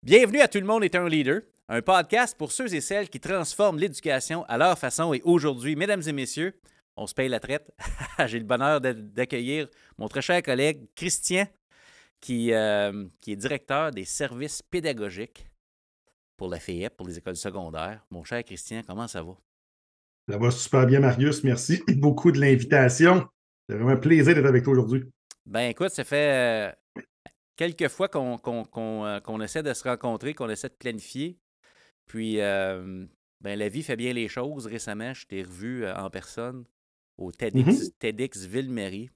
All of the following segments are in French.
Bienvenue à Tout le monde est un leader, un podcast pour ceux et celles qui transforment l'éducation à leur façon. Et aujourd'hui, mesdames et messieurs, on se paye la traite. J'ai le bonheur d'accueillir mon très cher collègue Christian, qui est directeur des services pédagogiques pour la FEIEP, pour les écoles secondaires. Mon cher Christian, comment ça va? Ça va super bien, Marius. Merci beaucoup de l'invitation. C'est vraiment un plaisir d'être avec toi aujourd'hui. Ben écoute, ça fait quelques fois qu'on essaie de se rencontrer, qu'on essaie de planifier. Puis, la vie fait bien les choses. Récemment, je t'ai revu en personne au TEDx Ville-Marie.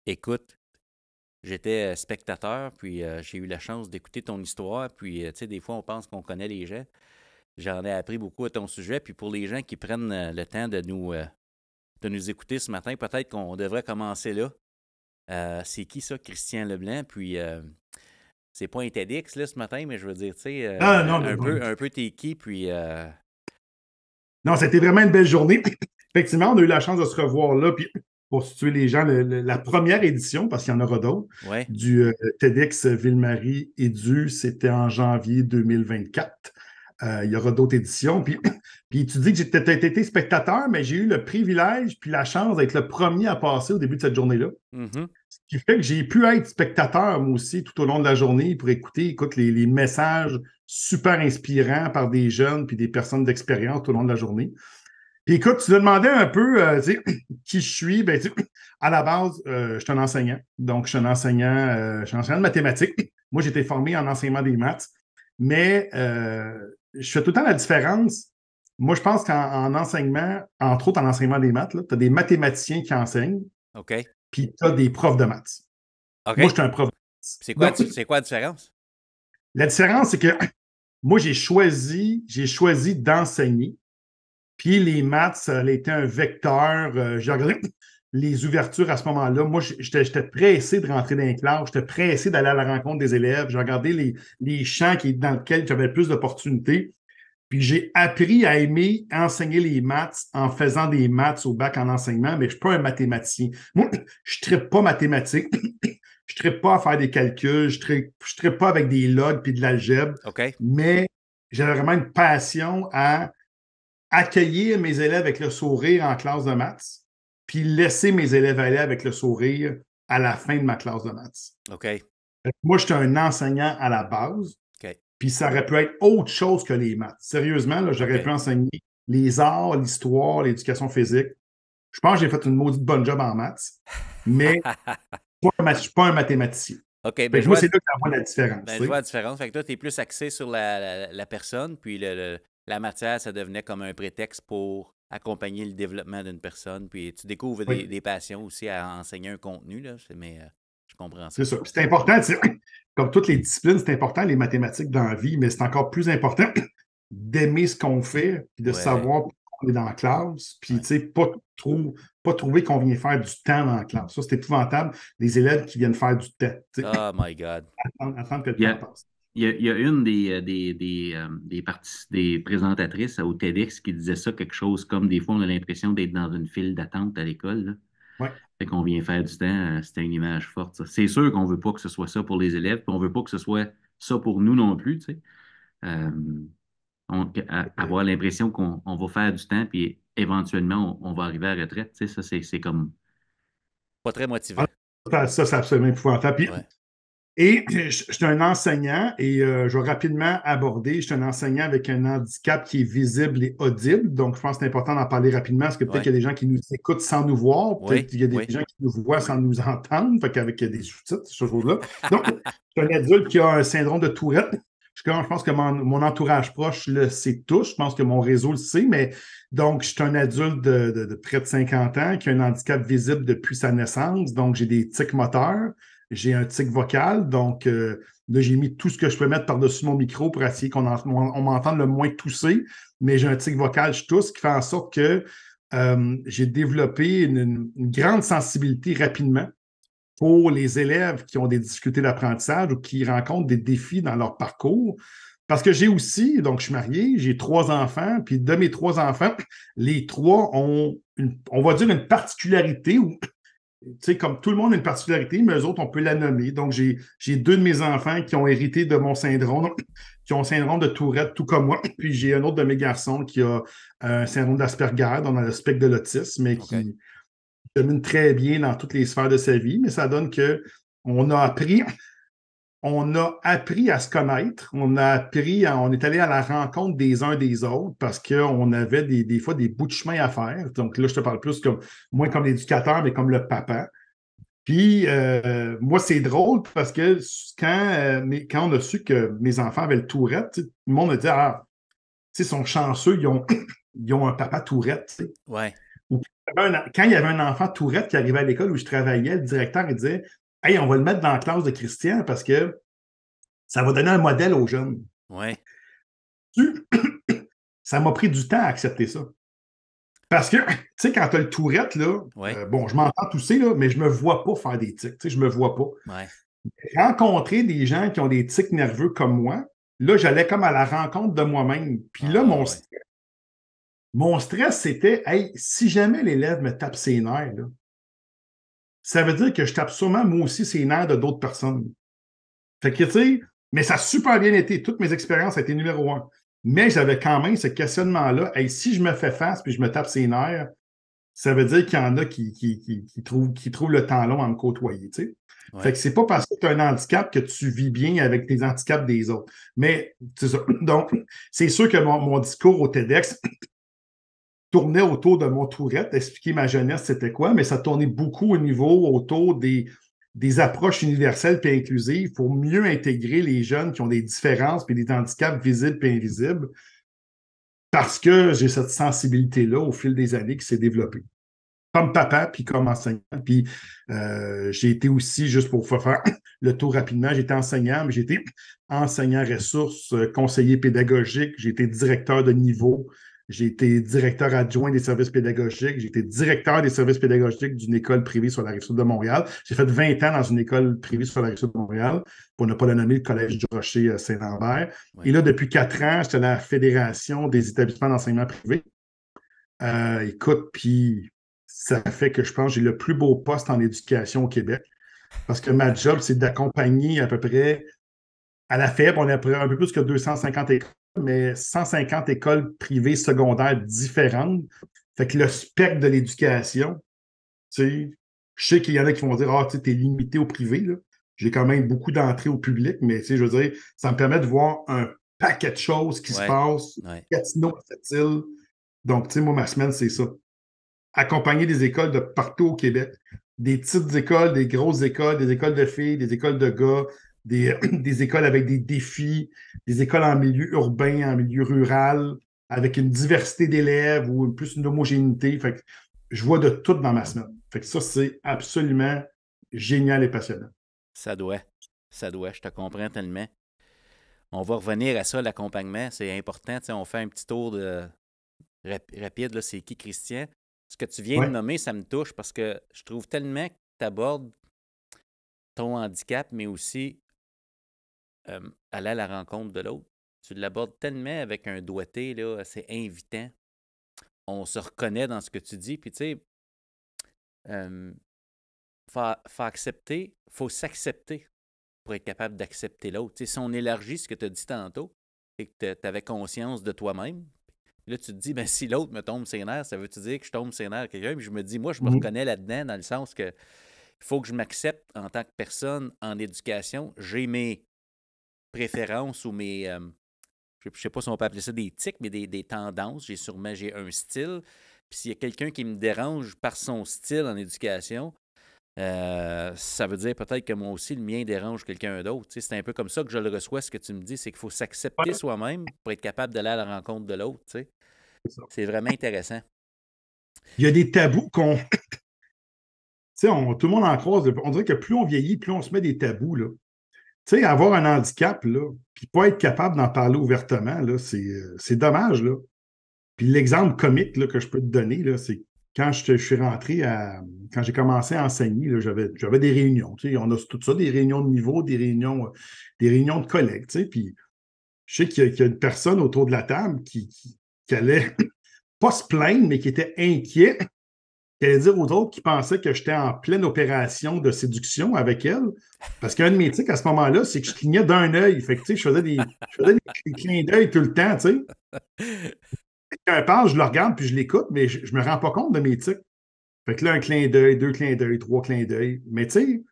Écoute, j'étais spectateur, puis j'ai eu la chance d'écouter ton histoire. Puis, tu sais, des fois, on pense qu'on connaît les gens. J'en ai appris beaucoup à ton sujet. Puis, pour les gens qui prennent le temps de nous écouter ce matin, peut-être qu'on devrait commencer là. C'est qui ça, Christian Leblanc? Puis, c'est pas un TEDx là, ce matin, mais je veux dire, tu sais, Non, un peu t'es qui, puis... Non, c'était vraiment une belle journée. Effectivement, on a eu la chance de se revoir là. Puis pour situer les gens, la première édition, parce qu'il y en aura d'autres, Ouais. du TEDx Ville-Marie Édu, c'était en janvier 2024. Il y aura d'autres éditions. Puis tu dis que tu été spectateur, mais j'ai eu le privilège puis la chance d'être le premier à passer au début de cette journée-là. Mm-hmm. Ce qui fait que j'ai pu être spectateur, moi aussi, tout au long de la journée pour écouter les messages super inspirants par des jeunes puis des personnes d'expérience tout au long de la journée. Puis écoute, tu te demandais un peu qui je suis. Ben, à la base, je suis un enseignant. Donc, je suis un enseignant de mathématiques. Moi, j'ai été formé en enseignement des maths. Mais je fais tout le temps la différence. Moi, je pense qu'en enseignement, entre autres en enseignement des maths, tu as des mathématiciens qui enseignent, OK. puis tu as des profs de maths. OK. Moi, je suis un prof de maths. C'est Donc, quoi la différence? la différence, c'est que moi, j'ai choisi d'enseigner. Puis les maths, ça a été un vecteur. J'ai regardé les ouvertures à ce moment-là. Moi, j'étais pressé de rentrer dans les classes. J'étais pressé d'aller à la rencontre des élèves. J'ai regardé les champs dans lesquels j'avais le plus d'opportunités. Puis j'ai appris à aimer enseigner les maths en faisant des maths au bac en enseignement, mais je ne suis pas un mathématicien. Moi, je ne tripe pas mathématiques. Je ne tripe pas à faire des calculs. Je ne tripe pas avec des logs puis de l'algèbre. OK. Mais j'avais vraiment une passion à accueillir mes élèves avec le sourire en classe de maths, puis laisser mes élèves aller avec le sourire à la fin de ma classe de maths. OK. Moi, j'étais un enseignant à la base, OK. puis ça aurait pu être autre chose que les maths. Sérieusement, là, j'aurais pu enseigner les arts, l'histoire, l'éducation physique. Je pense que j'ai fait une maudite bonne job en maths, mais je ne suis pas un mathématicien. OK. Moi, c'est là que tu vois la différence. Je vois la différence. Fait que toi, tu es plus axé sur la personne, puis la matière, ça devenait comme un prétexte pour accompagner le développement d'une personne. Puis tu découvres des passions aussi à enseigner un contenu, là. Mais je comprends ça. C'est ça. C'est important, comme toutes les disciplines, c'est important les mathématiques dans la vie, mais c'est encore plus important d'aimer ce qu'on fait, puis de savoir pourquoi on est dans la classe, puis pas trouver qu'on vient faire du temps dans la classe. Ça, c'est épouvantable, les élèves qui viennent faire du temps. Oh my God. Attendre que le temps passe. Il y a une des présentatrices au TEDx qui disait ça, quelque chose comme des fois, on a l'impression d'être dans une file d'attente à l'école. Ouais. Fait qu'on vient faire du temps, c'était une image forte. Ça. C'est sûr qu'on ne veut pas que ce soit ça pour les élèves, puis on ne veut pas que ce soit ça pour nous non plus. Avoir l'impression qu'on va faire du temps, puis éventuellement, on va arriver à la retraite. Ça, c'est comme. Pas très motivant. Ça, c'est absolument épouvantable. Et je suis un enseignant et je vais rapidement aborder. Je suis un enseignant avec un handicap qui est visible et audible. Donc, je pense que c'est important d'en parler rapidement parce que peut-être qu'il y a des gens qui nous écoutent sans nous voir. Peut-être qu'il y a des gens qui nous voient sans nous entendre. Fait qu'avec des sous-titres, ce chose-là. Donc, je suis un adulte qui a un syndrome de Tourette. Je pense que mon entourage proche le sait tous. Je pense que mon réseau le sait. Mais donc, je suis un adulte de près de 50 ans qui a un handicap visible depuis sa naissance. Donc, j'ai des tics moteurs. J'ai un tic vocal, donc là, j'ai mis tout ce que je peux mettre par-dessus mon micro pour essayer qu'on m'entende le moins tousser, mais j'ai un tic vocal, je tousse, ce qui fait en sorte que j'ai développé une grande sensibilité rapidement pour les élèves qui ont des difficultés d'apprentissage ou qui rencontrent des défis dans leur parcours. Parce que j'ai aussi, donc je suis marié, j'ai 3 enfants, puis de mes 3 enfants, les 3 ont, on va dire, une particularité ou sais, comme tout le monde a une particularité, mais eux autres, on peut la nommer. Donc, j'ai deux de mes enfants qui ont hérité de mon syndrome, qui ont un syndrome de Tourette, tout comme moi. Puis j'ai un autre de mes garçons qui a un syndrome d'Asperger, donc dans le spectre de l'autisme, mais OK. qui domine très bien dans toutes les sphères de sa vie. Mais ça donne que on a appris à se connaître, on est allé à la rencontre des uns des autres parce qu'on avait des fois des bouts de chemin à faire. Donc là, je te parle plus moins comme l'éducateur, mais comme le papa. Puis moi, c'est drôle parce que quand on a su que mes enfants avaient le Tourette, tout le monde a dit, ah, tu sais, ils sont chanceux, ils ont un papa Tourette. Tu sais. Ouais. Ou quand il y avait un enfant Tourette qui arrivait à l'école où je travaillais, le directeur il disait, hey, on va le mettre dans la classe de Christian parce que ça va donner un modèle aux jeunes. Ouais. Ça m'a pris du temps à accepter ça. Parce que, tu sais, quand tu as le Tourette, là, Ouais. bon, je m'entends tousser, là, mais je me vois pas faire des tics. Tu sais, je me vois pas. Ouais. Rencontrer des gens qui ont des tics nerveux comme moi, là, j'allais comme à la rencontre de moi-même. Puis là, Ah, ouais. mon stress, c'était, hey, si jamais l'élève me tape ses nerfs, là, ça veut dire que je tape sûrement moi aussi ses nerfs de d'autres personnes. Fait que, tu sais, mais ça a super bien été. Toutes mes expériences, ça a été numéro un. Mais j'avais quand même ce questionnement-là. Hey, si je me fais face puis je me tape ses nerfs, ça veut dire qu'il y en a qui trouvent le temps long à me côtoyer, tu sais. Ouais. Fait que c'est pas parce que tu as un handicap que tu vis bien avec tes handicaps des autres. Mais c'est ça. Donc, c'est sûr que mon discours au TEDx tournait autour de mon Tourette, expliquer ma jeunesse, c'était quoi, mais ça tournait beaucoup au niveau autour des approches universelles et inclusives pour mieux intégrer les jeunes qui ont des différences et des handicaps visibles et invisibles parce que j'ai cette sensibilité-là au fil des années qui s'est développée. Comme papa, puis comme enseignant. Puis j'ai été aussi, juste pour faire le tour rapidement, j'étais enseignant, mais j'étais enseignant ressources, conseiller pédagogique, j'ai été directeur de niveau, j'ai été directeur adjoint des services pédagogiques, j'ai été directeur des services pédagogiques d'une école privée sur la Rive-Sud de Montréal. J'ai fait 20 ans dans une école privée sur la Rive-Sud de Montréal, pour ne pas la nommer, le Collège du Rocher Saint-Lambert. Ouais. Et là, depuis 4 ans, j'étais à la Fédération des établissements d'enseignement privé. Écoute, puis ça fait que je pense que j'ai le plus beau poste en éducation au Québec parce que ma job, c'est d'accompagner à peu près, à la faible, on a un peu plus que 250 écoles, mais 150 écoles privées secondaires différentes. Fait que le spectre de l'éducation, tu sais, je sais qu'il y en a qui vont dire, ah, tu sais, t'es limité au privé, là. J'ai quand même beaucoup d'entrées au public, mais tu sais, je veux dire, ça me permet de voir un paquet de choses qui se Ouais. passent, Ouais. Gatineau, cette-île. Donc, tu sais, moi, ma semaine, c'est ça. Accompagner des écoles de partout au Québec, des petites écoles, des grosses écoles, des écoles de filles, des écoles de gars, des écoles avec des défis, des écoles en milieu urbain, en milieu rural, avec une diversité d'élèves ou plus une homogénéité. Fait que je vois de tout dans ma semaine. Fait que ça, c'est absolument génial et passionnant. Ça doit. Ça doit. Je te comprends tellement. On va revenir à ça, l'accompagnement. C'est important. Tu sais, on fait un petit tour de rapide. Là, c'est qui, Christian? Ce que tu viens de Ouais. nommer, ça me touche parce que je trouve tellement que tu abordes ton handicap, mais aussi aller à la rencontre de l'autre. Tu l'abordes tellement avec un doigté là, assez invitant. On se reconnaît dans ce que tu dis. Puis, tu sais, faut accepter, faut s'accepter pour être capable d'accepter l'autre. Tu sais, si on élargit ce que tu as dit tantôt et que tu avais conscience de toi-même, là, tu te dis, ben, si l'autre me tombe ses nerfs, ça veut-tu dire que je tombe ses nerfs à quelqu'un? Puis je me dis, moi, je me reconnais là-dedans dans le sens que il faut que je m'accepte en tant que personne en éducation. J'ai mes préférences ou mes, je ne sais pas si on peut appeler ça des tics, mais des tendances. J'ai un style. Puis s'il y a quelqu'un qui me dérange par son style en éducation, ça veut dire peut-être que moi aussi, le mien dérange quelqu'un d'autre. Tu sais, c'est un peu comme ça que je le reçois, ce que tu me dis, c'est qu'il faut s'accepter soi-même pour être capable d'aller à la rencontre de l'autre. Tu sais. C'est vraiment intéressant. Il y a des tabous qu'on. Tu sais, tout le monde en croise. On dirait que plus on vieillit, plus on se met des tabous, là. Tu sais, avoir un handicap, là, puis pas être capable d'en parler ouvertement, là, c'est dommage, là. Puis l'exemple comique là, que je peux te donner, là, c'est quand je suis rentré quand j'ai commencé à enseigner, là, j'avais des réunions. Tu sais, on a tout ça, des réunions de niveau, des réunions de collègues. Tu sais, puis je sais qu'il y a une personne autour de la table qui allait pas se plaindre, mais qui était inquiet qu'elle allait dire aux autres qui pensaient que j'étais en pleine opération de séduction avec elle. Parce qu'un de mes tics à ce moment-là, c'est que je clignais d'un œil. Fait que, tu sais, je faisais des clins d'œil tout le temps, tu sais. Quand elle parle, je le regarde puis je l'écoute, mais je me rends pas compte de mes tics. Fait que là, un clin d'œil, 2 clins d'œil, 3 clins d'œil. Mais tu sais,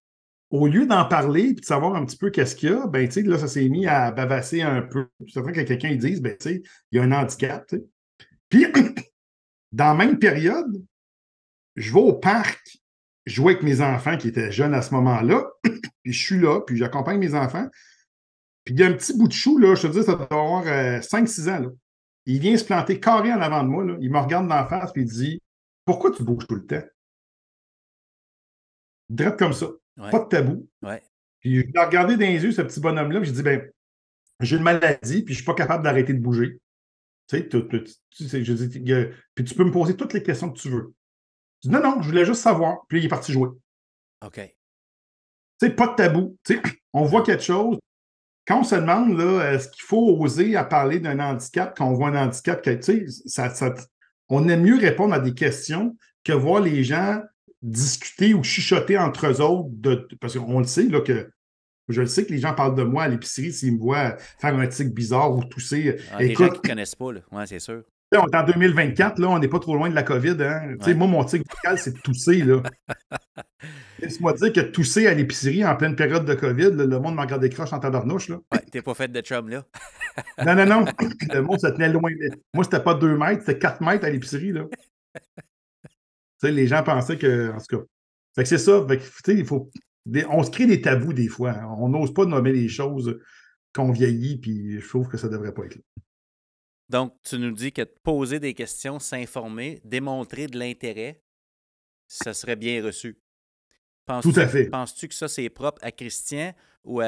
au lieu d'en parler et de savoir un petit peu qu'est-ce qu'il y a, ben, tu sais, là, ça s'est mis à bavasser un peu. C'est vrai que quelqu'un il dise, ben, tu sais, il y a un handicap, tu sais. Puis, dans la même période, je vais au parc jouer avec mes enfants qui étaient jeunes à ce moment-là, puis je suis là, puis j'accompagne mes enfants. Puis il y a un petit bout de chou, là, je te dis, ça doit avoir 5-6 ans, là. Il vient se planter carré en avant de moi, là. Il me regarde dans la face, puis il dit, pourquoi tu bouges tout le temps? Direct comme ça. Ouais. Pas de tabou. Ouais. Puis je l'ai regardé dans les yeux, ce petit bonhomme-là, puis j'ai dit, ben, j'ai une maladie, puis je suis pas capable d'arrêter de bouger. Tu sais, je dis, puis tu peux me poser toutes les questions que tu veux. Je dis, non, non, je voulais juste savoir. Puis il est parti jouer. OK. Tu sais, pas de tabou. Tu sais, on voit quelque chose. Quand on se demande, là, est-ce qu'il faut oser à parler d'un handicap quand on voit un handicap, tu sais, on aime mieux répondre à des questions que voir les gens discuter ou chuchoter entre eux autres, parce qu'on le sait, là, que je le sais que les gens parlent de moi à l'épicerie s'ils me voient faire un tic bizarre ou tousser. Des gens qui ne connaissent pas, là. Ouais, c'est sûr. Là, on est en 2024, là, on n'est pas trop loin de la COVID. Hein? Ouais. Moi, mon tic vocal, c'est de tousser. Laisse-moi dire que tousser à l'épicerie en pleine période de COVID, là, le monde me regarde des croches en tabarnouche. Là. Ouais, t'es pas fait de chum, là. Non, non, non. Le monde se tenait loin. Moi, c'était pas 2 mètres, c'était 4 mètres à l'épicerie. Là. Les gens pensaient que. En tout cas. Fait que c'est ça. Fait que, il faut. On se crée des tabous des fois. Hein. On n'ose pas nommer les choses qu'on vieillit, puis je trouve que ça ne devrait pas être là. Donc, tu nous dis que poser des questions, s'informer, démontrer de l'intérêt, ça serait bien reçu. Tout à fait. Penses-tu que ça, c'est propre à Christian ou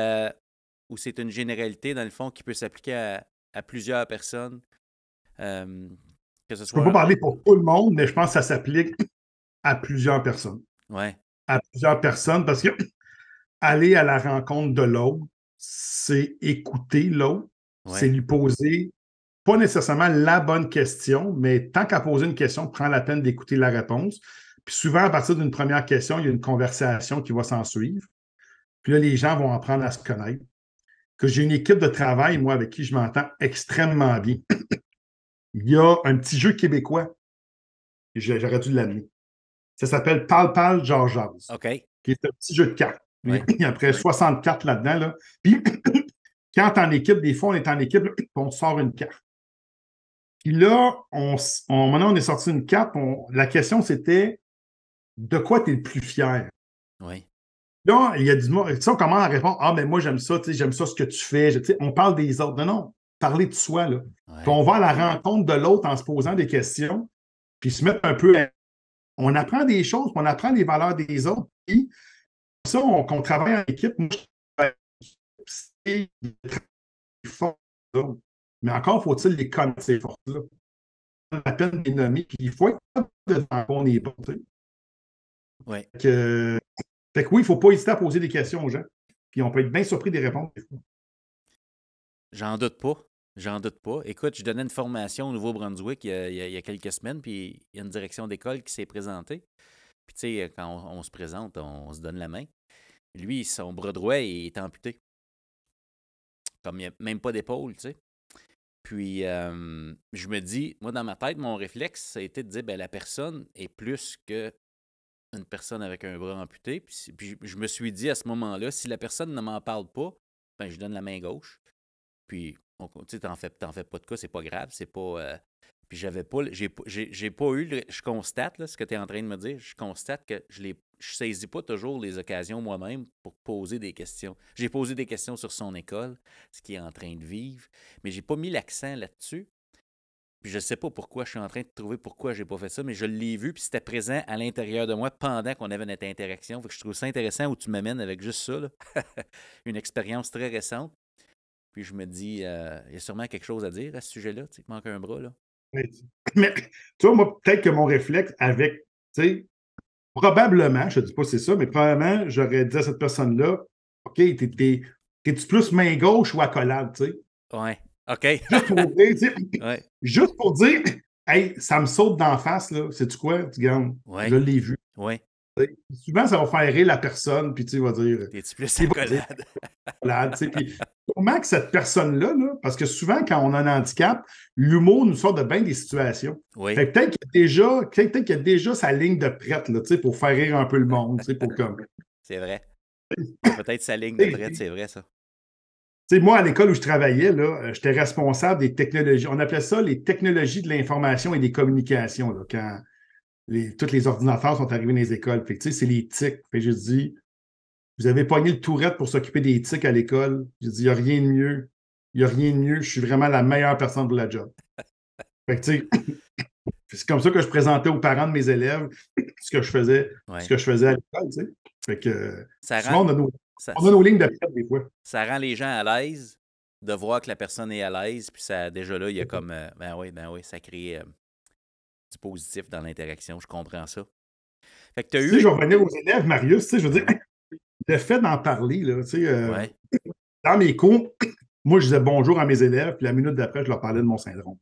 c'est une généralité, dans le fond, qui peut s'appliquer à plusieurs personnes? Que ce soit... Je ne peux pas parler pour tout le monde, mais je pense que ça s'applique à plusieurs personnes. Ouais. À plusieurs personnes, parce que aller à la rencontre de l'autre, c'est écouter l'autre, c'est lui poser pas nécessairement la bonne question, mais tant qu'à poser une question, prends la peine d'écouter la réponse. Puis souvent, à partir d'une première question, il y a une conversation qui va s'en suivre. Puis là, les gens vont apprendre à se connaître. Que j'ai une équipe de travail, moi, avec qui je m'entends extrêmement bien. Il y a un petit jeu québécois. J'aurais dû l'amener. Ça s'appelle Parle, Jase, Jase. OK. Qui est un petit jeu de cartes. Il y a après 60 cartes là-dedans. Là. Puis, quand tu es en équipe, des fois, on est en équipe, là, on sort une carte. Puis là, maintenant, on est sorti une carte. La question, c'était de quoi tu es le plus fier? Oui. Là, il y a du monde. On commence à répondre. Ah, mais moi, j'aime ça, j'aime ça ce que tu fais. On parle des autres. Non, parler de soi. Là. Ouais. Puis on va à la rencontre de l'autre en se posant des questions, puis se mettre un peu. On apprend des choses, puis on apprend les valeurs des autres. Puis ça, qu'on travaille en équipe, moi, c'est fort. Mais encore faut-il les connaître, ces forces-là. La peine de les nommer, puis il faut être devant qu'on est bon. Oui. Fait que oui, il ne faut pas hésiter à poser des questions aux gens. Puis on peut être bien surpris des réponses. J'en doute pas. J'en doute pas. Écoute, je donnais une formation au Nouveau-Brunswick il y a quelques semaines, puis il y a une direction d'école qui s'est présentée. Puis tu sais, quand on se présente, on se donne la main. Lui, son bras droit est amputé. Comme il n'y a même pas d'épaule, tu sais. Puis, je me dis, moi, dans ma tête, mon réflexe, ça a été de dire, ben la personne est plus qu'une personne avec un bras amputé. Puis je me suis dit à ce moment-là, si la personne ne m'en parle pas, ben je donne la main gauche. Puis, tu sais, t'en fais pas de cas, c'est pas grave, c'est pas... Puis j'ai pas eu, je constate, là, ce que tu es en train de me dire, je constate que je saisis pas toujours les occasions moi-même pour poser des questions. J'ai posé des questions sur son école, ce qu'il est en train de vivre, mais j'ai pas mis l'accent là-dessus. Puis je sais pas pourquoi, je suis en train de trouver pourquoi j'ai pas fait ça, mais je l'ai vu, puis c'était présent à l'intérieur de moi pendant qu'on avait notre interaction. Fait que je trouve ça intéressant où tu m'amènes avec juste ça, là. Une expérience très récente. Puis je me dis, il y a sûrement quelque chose à dire à ce sujet-là, tu sais, qu'il manque un bras, là. Mais tu vois, moi, peut-être que mon réflexe avec, tu sais, probablement, je ne dis pas c'est ça, mais probablement, j'aurais dit à cette personne-là, OK, t'es-tu plus main gauche ou accolade, tu sais? Ouais, OK. Juste pour dire, juste pour dire, hey, ça me saute d'en face, là. Sais-tu quoi? Tu regardes, Ouais. je l'ai vu. Oui. Souvent, ça va faire rire la personne, puis tu sais, il va dire. T'es-tu plus Il va dire, accolade? tu sais, puis comment que cette personne-là, là, parce que souvent, quand on a un handicap, l'humour nous sort de bien des situations. Oui. Fait que peut-être qu'il y a déjà sa ligne de prête, là, tu sais, pour faire rire un peu le monde, tu sais, pour comme. C'est vrai. Peut-être sa ligne de prête, c'est vrai, ça. Tu sais, moi, à l'école où je travaillais, là, j'étais responsable des technologies. On appelait ça les technologies de l'information et des communications, là, quand tous les ordinateurs sont arrivés dans les écoles. Fait que, tu sais, c'est les TIC. Fait que j'ai dit, vous avez pogné le tourette pour s'occuper des TIC à l'école. J'ai dit, il n'y a rien de mieux. Il n'y a rien de mieux. Je suis vraiment la meilleure personne pour la job. Fait que, tu sais, c'est comme ça que je présentais aux parents de mes élèves ce que je faisais, Ouais. ce que je faisais à l'école, tu sais. Fait que, Ça souvent, rend, on a nos lignes de prête des fois. ça rend les gens à l'aise de voir que la personne est à l'aise, puis ça, déjà là, il y a comme, ben oui, ça crée du positif dans l'interaction, je comprends ça. Fait que tu as Tu sais, eu... je vais revenir aux élèves, Marius, tu sais, je veux dire, le fait d'en parler, là, tu sais, Ouais. dans mes cours, moi, je disais bonjour à mes élèves, puis la minute d'après, je leur parlais de mon syndrome.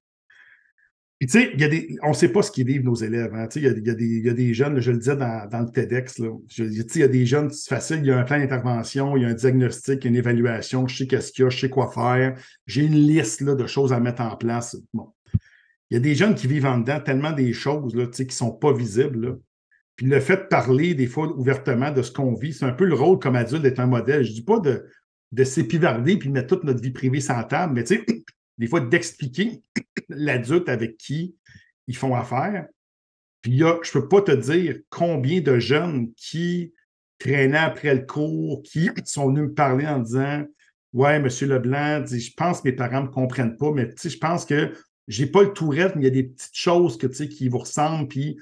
Puis, tu sais, on ne sait pas ce qu'ils vivent, nos élèves. Hein. Tu sais, il y a des jeunes, là, je le disais dans le TEDx, là, tu sais, il y a des jeunes, c'est facile, il y a un plan d'intervention, il y a un diagnostic, il y a une évaluation, je sais qu'est-ce qu'il y a, je sais quoi faire. J'ai une liste là, de choses à mettre en place. Bon. Il y a des jeunes qui vivent en dedans tellement des choses là, tu sais, qui ne sont pas visibles. Là. Puis le fait de parler des fois ouvertement de ce qu'on vit, c'est un peu le rôle comme adulte d'être un modèle. Je ne dis pas de s'épivarder puis de mettre toute notre vie privée sur la table, mais tu sais, des fois d'expliquer l'adulte avec qui ils font affaire. Puis je ne peux pas te dire combien de jeunes qui traînaient après le cours, qui sont venus me parler en disant ouais, M. Leblanc, je pense que mes parents ne me comprennent pas, mais je pense que je n'ai pas le tourette, mais il y a des petites choses que, qui vous ressemblent, puis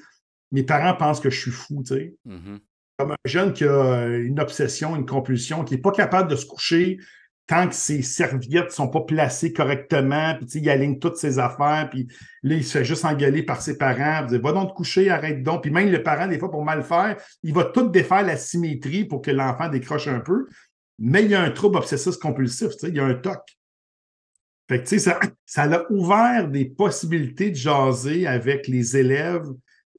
mes parents pensent que je suis fou, tu sais. Mm-hmm. Comme un jeune qui a une obsession, une compulsion, qui n'est pas capable de se coucher tant que ses serviettes ne sont pas placées correctement, puis il aligne toutes ses affaires, puis là, il se fait juste engueuler par ses parents, il dit, va donc te coucher, arrête donc. Puis même le parent, des fois, pour mal faire, il va tout défaire la symétrie pour que l'enfant décroche un peu, mais il y a un trouble obsessif-compulsif, il y a un TOC. Fait que, ça a ouvert des possibilités de jaser avec les élèves,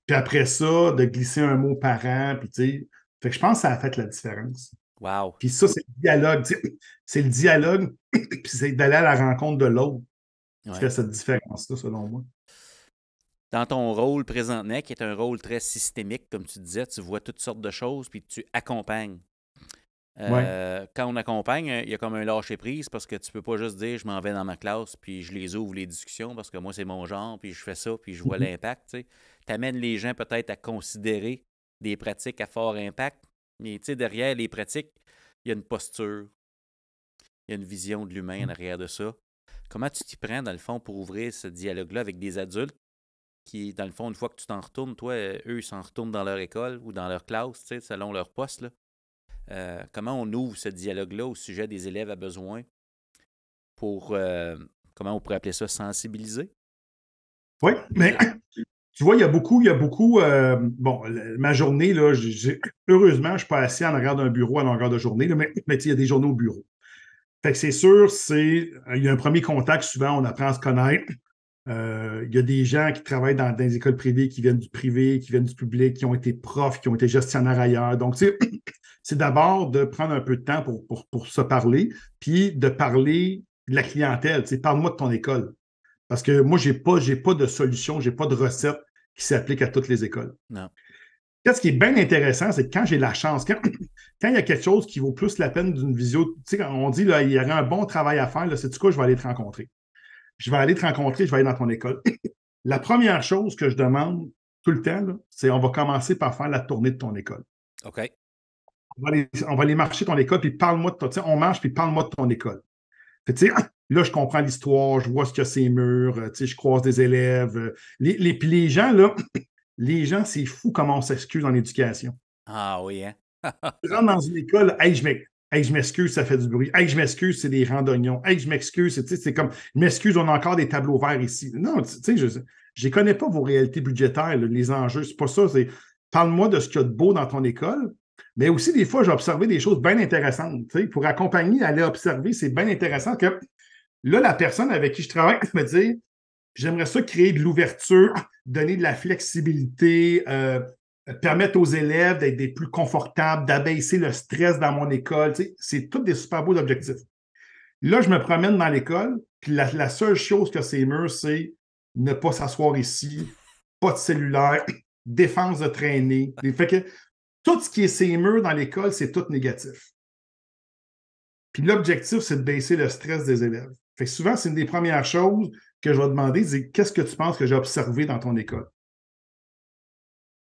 puis après ça, de glisser un mot parent, puis fait que je pense que ça a fait la différence. Wow. Puis ça, c'est le dialogue. C'est le dialogue, puis c'est d'aller à la rencontre de l'autre qui fait cette différence-là, selon moi. Dans ton rôle présentement, qui est un rôle très systémique, comme tu disais, tu vois toutes sortes de choses, puis tu accompagnes. Quand on accompagne, il y a comme un lâcher-prise parce que tu peux pas juste dire je m'en vais dans ma classe puis je les ouvre les discussions parce que moi c'est mon genre puis je fais ça puis je vois l'impact. Tu amènes les gens peut-être à considérer des pratiques à fort impact, mais derrière les pratiques, il y a une posture, il y a une vision de l'humain en arrière de ça. Comment tu t'y prends dans le fond pour ouvrir ce dialogue-là avec des adultes qui, dans le fond, une fois que tu t'en retournes, toi, eux, ils s'en retournent dans leur école ou dans leur classe, selon leur poste, là. Comment on ouvre ce dialogue-là au sujet des élèves à besoin pour, comment on pourrait appeler ça, sensibiliser? Oui, mais tu vois, il y a beaucoup, bon, ma journée, là, heureusement, je ne suis pas assis en arrière d'un bureau à longueur de journée, là, mais il y a des journées au bureau. Fait que c'est sûr, il y a un premier contact, souvent, on apprend à se connaître. Il y a des gens qui travaillent dans des écoles privées, qui viennent du privé, qui viennent du public, qui ont été profs, qui ont été gestionnaires ailleurs. Donc, c'est d'abord de prendre un peu de temps pour se parler, puis de parler de la clientèle. Parle-moi de ton école. Parce que moi, je n'ai pas de solution, je n'ai pas de recette qui s'applique à toutes les écoles. Non. Ce qui est bien intéressant, c'est que quand j'ai la chance, quand il y a quelque chose qui vaut plus la peine d'une visio, quand on dit là, il y aurait un bon travail à faire, c'est-tu quoi, je vais aller te rencontrer. Je vais aller te rencontrer, je vais aller dans ton école. La première chose que je demande tout le temps, c'est on va commencer par faire la tournée de ton école. OK. On va aller marcher ton école, puis parle-moi de ton... On marche, puis parle-moi de ton école. Fait, là, je comprends l'histoire, je vois ce qu'il y a ces murs, je croise des élèves. Puis les gens, là, c'est fou comment on s'excuse en éducation. Ah oui, hein? Tu rentres dans une école, hey, je m'excuse, ça fait du bruit. Hey, je m'excuse, c'est des rangs d'oignons. Hey, je m'excuse, c'est comme, je m'excuse, on a encore des tableaux verts ici. Non, tu sais, je ne connais pas vos réalités budgétaires, là, les enjeux, c'est pas ça. Parle-moi de ce qu'il y a de beau dans ton école. Mais aussi, des fois, j'ai observé des choses bien intéressantes. Pour accompagner, aller observer, c'est bien intéressant que là, la personne avec qui je travaille me dit J'aimerais ça créer de l'ouverture, donner de la flexibilité, permettre aux élèves d'être des plus confortables, d'abaisser le stress dans mon école. Tu sais, c'est tous des super beaux objectifs. Là, je me promène dans l'école, puis la seule chose que ces murs, c'est ne pas s'asseoir ici, pas de cellulaire, défense de traîner. Fait que tout ce qui est ces murs dans l'école, c'est tout négatif. Puis l'objectif, c'est de baisser le stress des élèves. Fait que souvent, c'est une des premières choses que je vais demander, c'est qu'est-ce que tu penses que j'ai observé dans ton école?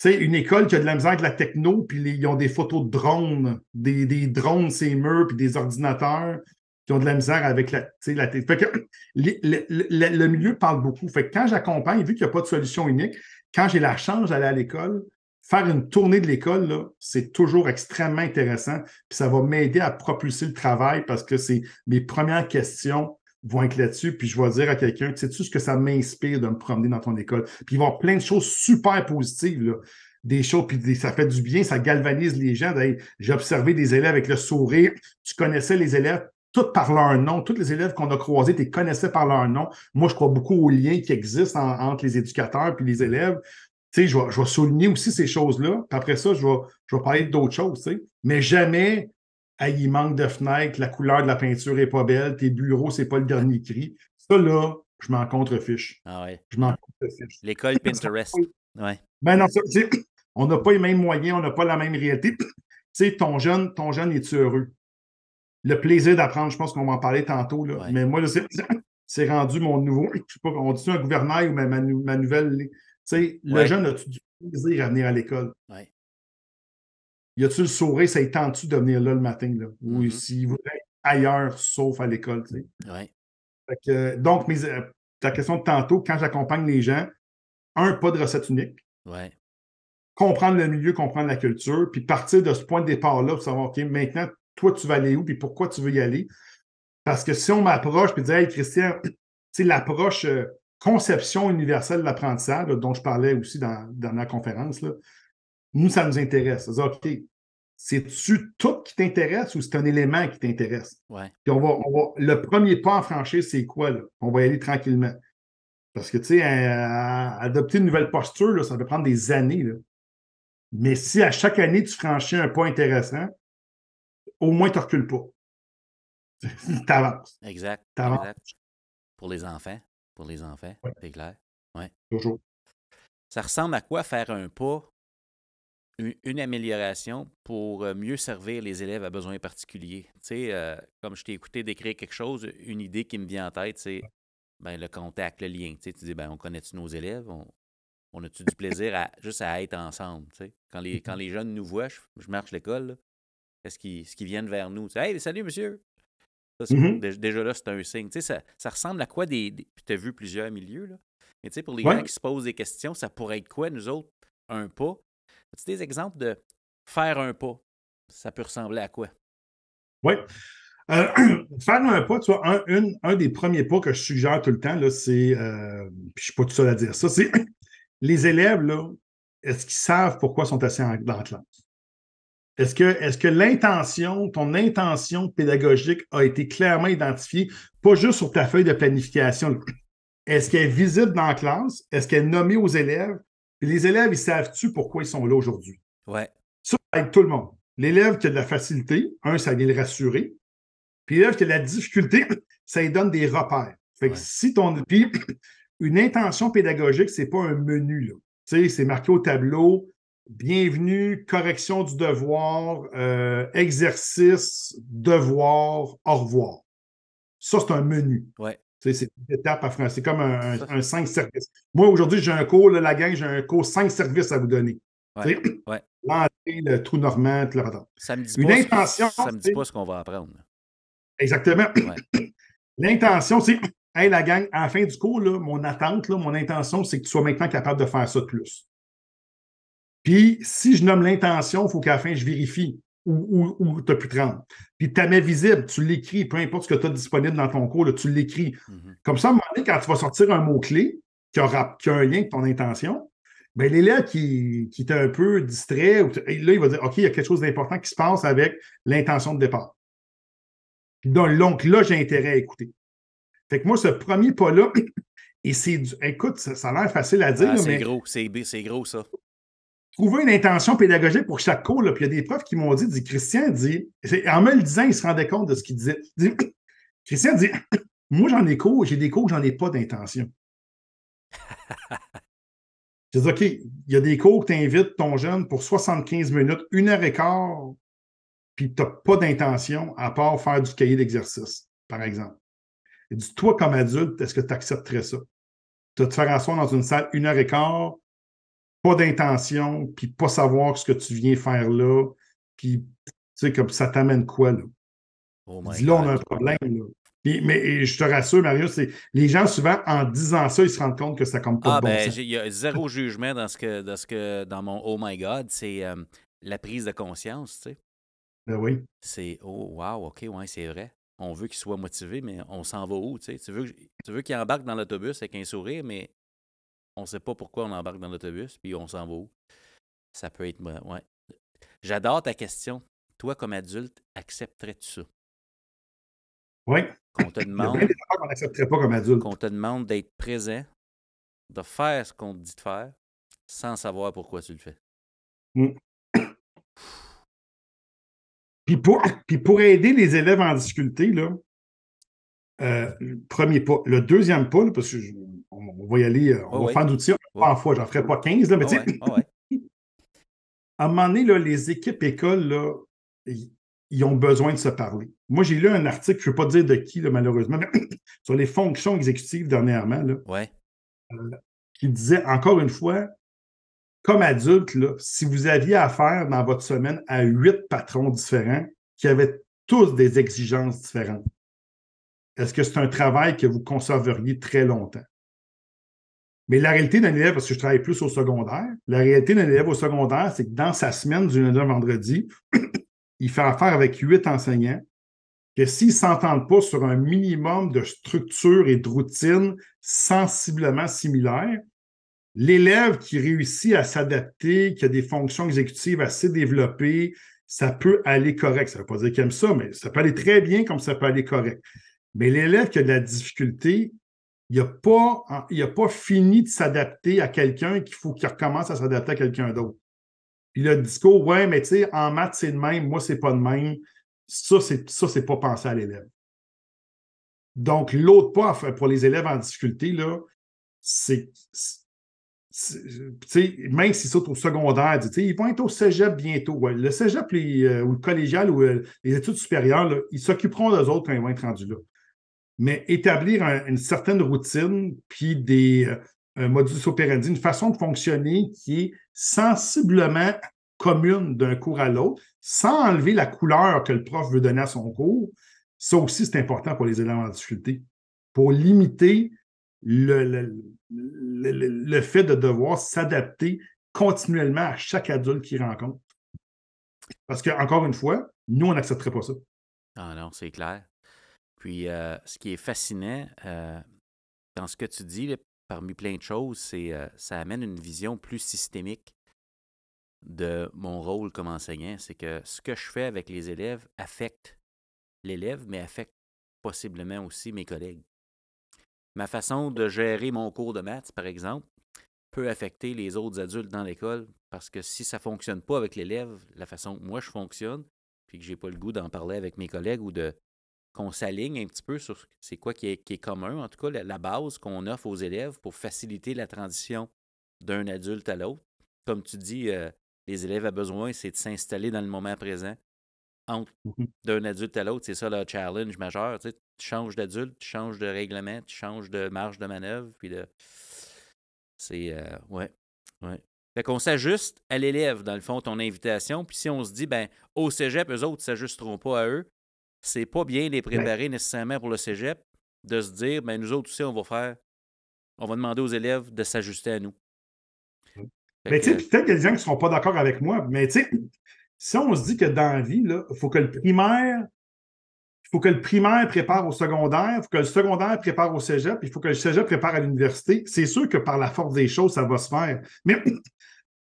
Tu sais, une école qui a de la misère avec la techno, puis ils ont des photos de drones, des drones, ces murs, puis des ordinateurs qui ont de la misère avec la techno. Fait que le milieu parle beaucoup. Fait que quand j'accompagne, vu qu'il n'y a pas de solution unique, quand j'ai la chance d'aller à l'école, faire une tournée de l'école, là, c'est toujours extrêmement intéressant. Puis ça va m'aider à propulser le travail parce que c'est mes premières questions vont être là-dessus. Puis je vais dire à quelqu'un, sais-tu ce que ça m'inspire de me promener dans ton école? Puis il va y avoir plein de choses super positives, là. Des choses, puis ça fait du bien, ça galvanise les gens. J'ai observé des élèves avec le sourire. Tu connaissais les élèves tous par leur nom. Tous les élèves qu'on a croisés, tu les connaissais par leur nom. Moi, je crois beaucoup aux liens qui existent entre les éducateurs et les élèves. Tu sais, je vais souligner aussi ces choses-là. Puis après ça, je vais parler d'autres choses, tu sais. Mais jamais, hey, il manque de fenêtres, la couleur de la peinture n'est pas belle, tes bureaux, c'est pas le dernier cri. Ça, là, je m'en contrefiche. Ah ouais. Je m'en contrefiche. L'école Pinterest. Ouais. Ben non, ça, on n'a pas les mêmes moyens, on n'a pas la même réalité. Tu sais, ton jeune, es-tu heureux? Le plaisir d'apprendre, je pense qu'on va en parler tantôt, là. Ouais. Mais moi, là, c'est rendu mon nouveau, je sais pas, on dit un gouvernail ou ma nouvelle. Tu sais, le jeune, a-tu du plaisir à venir à l'école? Ouais. Y a-tu le sourire, ça y tente-tu de venir là le matin, là? Ou s'il voudrait être ailleurs, sauf à l'école, tu sais? Ouais. Fait que, donc, ta question de tantôt, quand j'accompagne les gens, pas de recette unique. Ouais. Comprendre le milieu, comprendre la culture, puis partir de ce point de départ-là pour savoir, OK, maintenant, toi, tu vas aller où, puis pourquoi tu veux y aller. Parce que si on m'approche, puis dire, hey, Christian, tu sais, l'approche conception universelle de l'apprentissage, dont je parlais aussi dans la conférence, là, nous, ça nous intéresse. C'est-à-dire, OK, c'est-tu tout qui t'intéresse ou c'est un élément qui t'intéresse? Ouais. Puis le premier pas à franchir, c'est quoi, là? On va y aller tranquillement. Parce que, tu sais, adopter une nouvelle posture, là, ça peut prendre des années, là. Mais si à chaque année, tu franchis un pas intéressant, au moins, tu ne recules pas. Tu avances. Exact. T'avances. Exact. Pour les enfants. Ouais. C'est clair. Ouais. Toujours. Ça ressemble à quoi faire un pas, une amélioration pour mieux servir les élèves à besoins particuliers? Tu sais, comme je t'ai écouté décrire quelque chose, une idée qui me vient en tête, c'est le contact, le lien. Tu sais, tu dis, on connaît-tu nos élèves? On a-tu du plaisir juste à être ensemble? Tu sais? Quand les jeunes nous voient, je marche l'école, là, est-ce qu'ils viennent vers nous? Tu sais, hey, salut, monsieur! Ça, déjà là, c'est un signe. Tu sais, ça ressemble à quoi tu as vu plusieurs milieux, là. Mais tu sais, pour les gens qui se posent des questions, ça pourrait être quoi, nous autres, un pas? As-tu des exemples de faire un pas? Ça peut ressembler à quoi? Oui. Faire un pas, tu vois, un des premiers pas que je suggère tout le temps, là, c'est, puis je ne suis pas tout seul à dire ça, c'est les élèves, là, est-ce qu'ils savent pourquoi ils sont assis dans la classe? Est-ce que ton intention pédagogique a été clairement identifiée, pas juste sur ta feuille de planification? Est-ce qu'elle est visible dans la classe? Est-ce qu'elle est nommée aux élèves? Puis les élèves, ils savent-tu pourquoi ils sont là aujourd'hui? Ouais. Ça aide tout le monde. L'élève qui a de la facilité, ça vient le rassurer. Puis l'élève qui a de la difficulté, ça lui donne des repères. Fait que puis une intention pédagogique, c'est pas un menu, là. Tu sais, c'est marqué au tableau. Bienvenue, correction du devoir, exercice, devoir, au revoir. Ça, c'est un menu. Ouais. C'est une étape à faire. C'est comme un 5 services. Moi, aujourd'hui, j'ai un cours, là, la gang, j'ai un cours 5 services à vous donner. Ouais. L'entrée, le trou normand, tout le reste. Ça me dit ça me dit pas ce qu'on va apprendre. Exactement. Ouais. L'intention, c'est, hey, la gang, à la fin du cours, là, mon attente, là, mon intention, c'est que tu sois maintenant capable de faire ça de plus. Puis, si je nomme l'intention, il faut qu'à la fin, je vérifie où tu as pu te rendre. Puis, tu la mets visible, tu l'écris, peu importe ce que tu as disponible dans ton cours, là, tu l'écris. Comme ça, à un moment donné, quand tu vas sortir un mot-clé qui a un lien avec ton intention, bien, l'élève qui est un peu distrait, là, il va dire, OK, il y a quelque chose d'important qui se passe avec l'intention de départ. Puis donc là, j'ai intérêt à écouter. Fait que moi, ce premier pas-là, Et écoute, ça a l'air facile à dire, Ah, c'est mais gros, c'est gros, ça. trouver une intention pédagogique pour chaque cours, là, puis il y a des profs qui m'ont dit Christian, en me le disant, il se rendait compte de ce qu'il disait. Christian dit, moi, j'ai des cours, j'en ai pas d'intention. Je dis, OK, il y a des cours que tu invites ton jeune pour 75 minutes, 1h15, puis tu n'as pas d'intention à part faire du cahier d'exercice, par exemple. Il dit, toi, comme adulte, est-ce que tu accepterais ça? De te faire asseoir dans une salle 1h15, pas d'intention, puis pas savoir ce que tu viens faire là, puis, tu sais, comme ça t'amène quoi, là? Oh Il my dit, là, on a un God. problème, là. Mais je te rassure, Mario, les gens, souvent, en disant ça, ils se rendent compte que ça n'a comme pas de Ah, bon ben, sens. il y a zéro jugement dans mon Oh my God, c'est la prise de conscience, tu sais. Ben oui. C'est oh, wow, OK, ouais, c'est vrai. On veut qu'il soit motivé, mais on s'en va où, tu sais? Tu veux qu'il embarque dans l'autobus avec un sourire, mais on ne sait pas pourquoi on embarque dans l'autobus, puis on s'en va où. Ça peut être, ouais. J'adore ta question. Toi, comme adulte, accepterais-tu ça? Oui. Qu'on te Il y a bien demande, des affaires qu'on n'accepterait pas comme adulte. qu'on te demande d'être présent, de faire ce qu'on te dit de faire, sans savoir pourquoi tu le fais. Mm. Puis pour aider les élèves en difficulté, là, premier pas. Le deuxième pas, là, parce qu'on va y aller, on va faire d'outils en fois, j'en ferai pas 15, là, mais tu sais, à un moment donné, là, les équipes écoles, là, ils ont besoin de se parler. Moi, j'ai lu un article, je ne veux pas dire de qui, là, malheureusement, mais sur les fonctions exécutives dernièrement, là, qui disait, encore une fois, comme adulte, là, si vous aviez affaire dans votre semaine à 8 patrons différents qui avaient tous des exigences différentes, est-ce que c'est un travail que vous conserveriez très longtemps? Mais la réalité d'un élève, parce que je travaille plus au secondaire, la réalité d'un élève au secondaire, c'est que dans sa semaine du lundi au vendredi, il fait affaire avec 8 enseignants, que s'ils ne s'entendent pas sur un minimum de structure et de routine sensiblement similaires, l'élève qui réussit à s'adapter, qui a des fonctions exécutives assez développées, ça peut aller correct. Ça ne veut pas dire qu'il aime ça, mais ça peut aller très bien comme ça peut aller correct. Mais l'élève qui a de la difficulté, il n'a pas fini de s'adapter à quelqu'un qu'il faut qu'il recommence à s'adapter à quelqu'un d'autre. Puis le discours, ouais, mais tu sais, en maths, c'est de même, moi, c'est pas de même. Ça, c'est pas penser à l'élève. Donc, l'autre pas pour les élèves en difficulté, là, c'est même s'ils sont au secondaire, ils vont être au cégep bientôt. Ouais. Le cégep ou le collégial ou les études supérieures, là, ils s'occuperont d'eux autres quand ils vont être rendus là. Mais établir une certaine routine, puis un modus operandi, une façon de fonctionner qui est sensiblement commune d'un cours à l'autre, sans enlever la couleur que le prof veut donner à son cours, ça aussi, c'est important pour les élèves en difficulté. Pour limiter le fait de devoir s'adapter continuellement à chaque adulte qu'ils rencontrent. Parce qu'encore une fois, nous, on n'accepterait pas ça. Ah non, c'est clair. Puis, ce qui est fascinant dans ce que tu dis, là, parmi plein de choses, c'est ça amène une vision plus systémique de mon rôle comme enseignant. C'est que ce que je fais avec les élèves affecte l'élève, mais affecte possiblement aussi mes collègues. Ma façon de gérer mon cours de maths, par exemple, peut affecter les autres adultes dans l'école parce que si ça ne fonctionne pas avec l'élève, la façon que moi je fonctionne, puis que je n'ai pas le goût d'en parler avec mes collègues ou qu'on s'aligne un petit peu sur c'est quoi qui est commun, en tout cas la base qu'on offre aux élèves pour faciliter la transition d'un adulte à l'autre. Comme tu dis, les élèves ont besoin, c'est de s'installer dans le moment présent. D'un adulte à l'autre, c'est ça le challenge majeur. Tu changes d'adulte, tu changes de règlement, tu changes de marge de manœuvre, puis c'est, ouais. Fait qu'on s'ajuste à l'élève, dans le fond, ton invitation, puis si on se dit, ben au cégep, eux autres ne s'ajusteront pas à eux, c'est pas bien de les préparer nécessairement pour le cégep, de se dire, ben nous autres aussi, on va demander aux élèves de s'ajuster à nous. Mais tu sais, peut-être qu'il y a des gens qui ne seront pas d'accord avec moi, mais tu sais, si on se dit que dans la vie, il faut que le primaire prépare au secondaire, il faut que le secondaire prépare au cégep, il faut que le cégep prépare à l'université, c'est sûr que par la force des choses, ça va se faire. Mais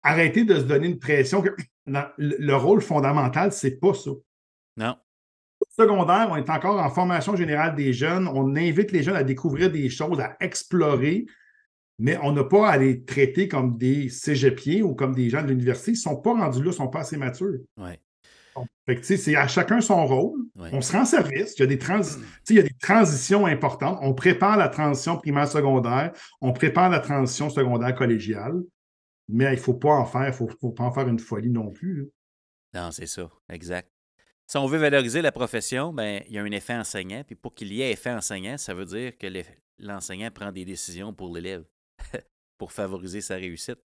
arrêtez de se donner une pression que le rôle fondamental, c'est pas ça. Non. Secondaire, on est encore en formation générale des jeunes. On invite les jeunes à découvrir des choses, à explorer, mais on n'a pas à les traiter comme des cégepiers ou comme des gens de l'université. Ils ne sont pas rendus là, ils ne sont pas assez matures. Ouais. Fait que, tu sais, c'est à chacun son rôle. Ouais. On se rend service. Il y a il y a des transitions importantes. On prépare la transition primaire-secondaire. On prépare la transition secondaire collégiale. Mais il ne faut pas en faire. Il faut pas en faire une folie non plus, là. Non, c'est ça. Exact. Si on veut valoriser la profession, ben, il y a un effet enseignant. Puis pour qu'il y ait effet enseignant, ça veut dire que l'enseignant prend des décisions pour l'élève pour favoriser sa réussite.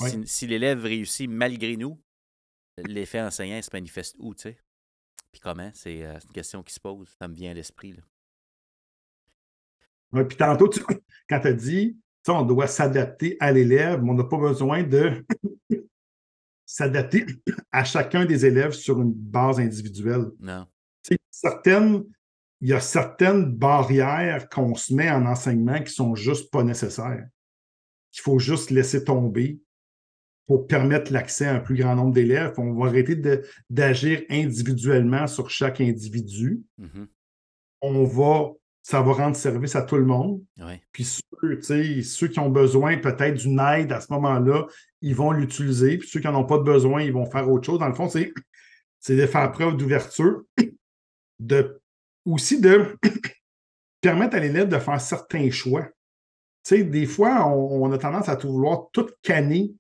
Ouais. Si l'élève réussit malgré nous, l'effet enseignant se manifeste où, tu sais? Puis comment? C'est une question qui se pose. Ça me vient à l'esprit, là. Ouais, puis tantôt, quand tu as dit, on doit s'adapter à l'élève, mais on n'a pas besoin de s'adapter à chacun des élèves sur une base individuelle. Non. Tu sais, il y a certaines barrières qu'on se met en enseignement qui sont juste pas nécessaires, qu'il faut juste laisser tomber pour permettre l'accès à un plus grand nombre d'élèves. On va arrêter d'agir individuellement sur chaque individu. Mm-hmm. Ça va rendre service à tout le monde. Ouais. Puis ceux qui ont besoin peut-être d'une aide à ce moment-là, ils vont l'utiliser. Puis ceux qui n'en ont pas de besoin, ils vont faire autre chose. Dans le fond, c'est de faire preuve d'ouverture, aussi de permettre à l'élève de faire certains choix. Tu sais, des fois, on a tendance à tout vouloir tout canner,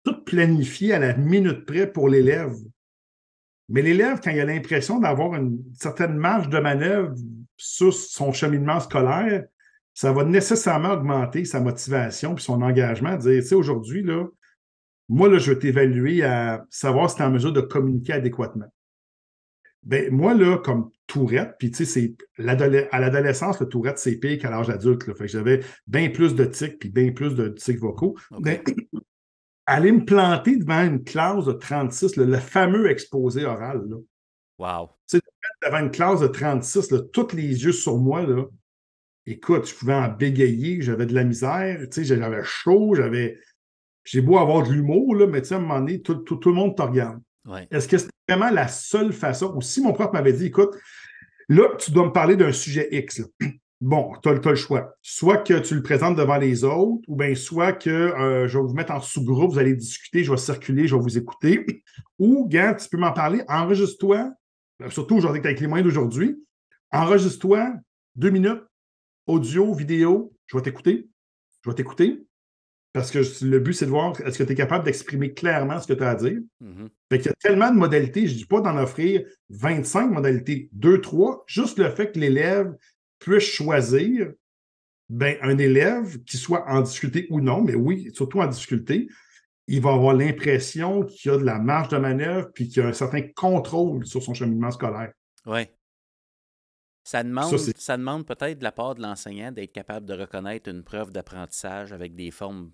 tout planifier à la minute près pour l'élève. Mais l'élève, quand il a l'impression d'avoir une certaine marge de manœuvre sur son cheminement scolaire, ça va nécessairement augmenter sa motivation et son engagement. Dire, tu sais, aujourd'hui, là, moi, là, je vais t'évaluer à savoir si tu es en mesure de communiquer adéquatement. Ben, moi, là, comme Tourette, puis tu sais, à l'adolescence, le Tourette, c'est pire qu'à l'âge adulte. Là. Fait que j'avais bien plus de tics puis bien plus de tics vocaux. Okay. Ben, aller me planter devant une classe de 36, le fameux exposé oral. Là. Wow. Tu sais, devant une classe de 36, là, tous les yeux sur moi, là, écoute, je pouvais en bégayer, j'avais de la misère, tu sais, j'avais chaud, j'ai beau avoir de l'humour, là, mais tu sais, à un moment donné, tout le monde te regarde. Ouais. Est-ce que c'est vraiment la seule façon? Ou si mon prof m'avait dit, écoute, là, tu dois me parler d'un sujet X, là. Bon, tu as le choix. Soit que tu le présentes devant les autres, ou bien soit que je vais vous mettre en sous-groupe, vous allez discuter, je vais circuler, je vais vous écouter. Ou, gars, tu peux m'en parler, enregistre-toi, surtout aujourd'hui avec les moyens d'aujourd'hui, enregistre-toi 2 minutes, audio, vidéo, je vais t'écouter. Parce que le but, c'est de voir est-ce que tu es capable d'exprimer clairement ce que tu as à dire. Mm-hmm. Fait qu'il y a tellement de modalités, je ne dis pas d'en offrir 25 modalités, 2, 3, juste le fait que l'élève puisse choisir un élève qui soit en difficulté ou non, mais oui, surtout en difficulté, il va avoir l'impression qu'il y a de la marge de manœuvre puis qu'il y a un certain contrôle sur son cheminement scolaire. Oui. Ça demande peut-être de la part de l'enseignant d'être capable de reconnaître une preuve d'apprentissage avec des formes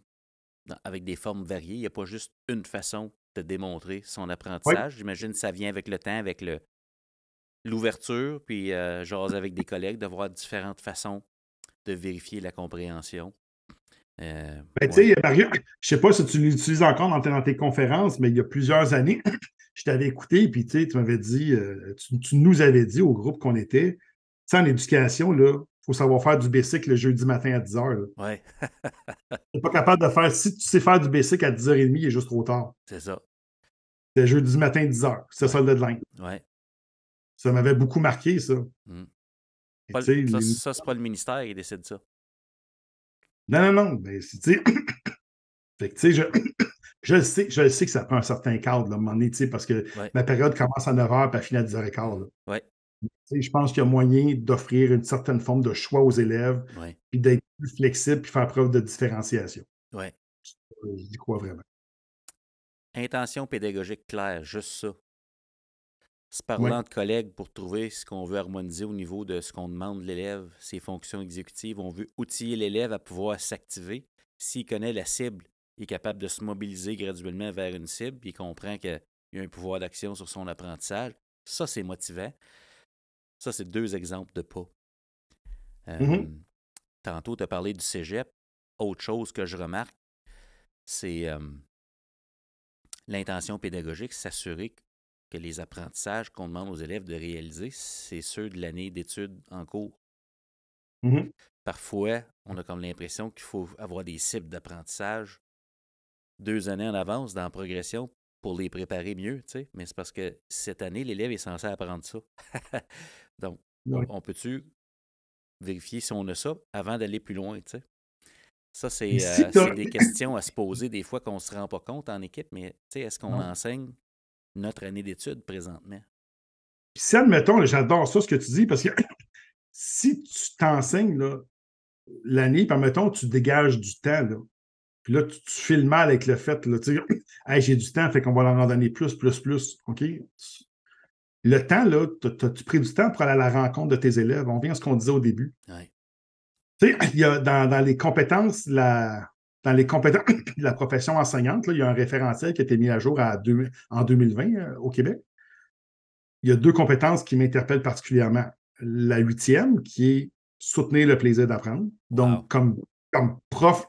variées. Il n'y a pas juste une façon de démontrer son apprentissage. Oui. J'imagine que ça vient avec le temps, avec l'ouverture, puis jaser avec des collègues, de voir différentes façons de vérifier la compréhension. Tu sais, Mario, je ne sais pas si tu l'utilises encore dans tes conférences, mais il y a plusieurs années, je t'avais écouté, puis tu m'avais dit, tu nous avais dit au groupe qu'on était, tu sais, en éducation, il faut savoir faire du basic le jeudi matin à 10h. Oui. Tu n'es pas capable de faire, si tu sais faire du basic à 10h30, il est juste trop tard. C'est ça. C'est jeudi matin 10h. C'est ça le deadline. Oui. Ça m'avait beaucoup marqué, ça. Ça, c'est pas le ministère qui décide ça. Non. Mais tu sais, fait que tu sais, je sais que ça prend un certain cadre, là, à un moment donné, parce que ma période commence à 9h et elle finit à 10h15. Oui. Je pense qu'il y a moyen d'offrir une certaine forme de choix aux élèves, puis d'être plus flexible, puis faire preuve de différenciation. Oui. J'y crois vraiment. Intention pédagogique claire, juste ça. Se parlant de collègues pour trouver ce qu'on veut harmoniser au niveau de ce qu'on demande de l'élève, ses fonctions exécutives. On veut outiller l'élève à pouvoir s'activer. S'il connaît la cible, il est capable de se mobiliser graduellement vers une cible, puis il comprend qu'il y a un pouvoir d'action sur son apprentissage. Ça, c'est motivant. Ça, c'est 2 exemples de pas. Tantôt, tu as parlé du cégep. Autre chose que je remarque, c'est l'intention pédagogique, s'assurer que les apprentissages qu'on demande aux élèves de réaliser, c'est ceux de l'année d'études en cours. Mhm. Parfois, on a comme l'impression qu'il faut avoir des cibles d'apprentissage 2 années en avance dans la progression pour les préparer mieux, tu sais. Mais c'est parce que cette année, l'élève est censé apprendre ça. Donc, Ouais. on peut-tu vérifier si on a ça avant d'aller plus loin, tu sais? Ça, Puis si c'est des questions à se poser des fois qu'on ne se rend pas compte en équipe, mais tu sais, est-ce qu'on Non. enseigne notre année d'études présentement? Puis si, admettons, là, j'adore ça ce que tu dis, parce que si tu t'enseignes là, l'année, puis admettons, tu dégages du temps, là, puis là, tu fais le mal avec le fait, là, tu sais, hey, j'ai du temps, fait qu'on va leur en donner plus, OK? Le temps, là, as-tu pris du temps pour aller à la rencontre de tes élèves? On vient à ce qu'on disait au début. Ouais. Tu sais, il y a dans les compétences, dans les compétences de la profession enseignante, là, il y a un référentiel qui a été mis à jour en 2020 au Québec. Il y a 2 compétences qui m'interpellent particulièrement. La 8e, qui est soutenir le plaisir d'apprendre. Donc, Wow. comme prof,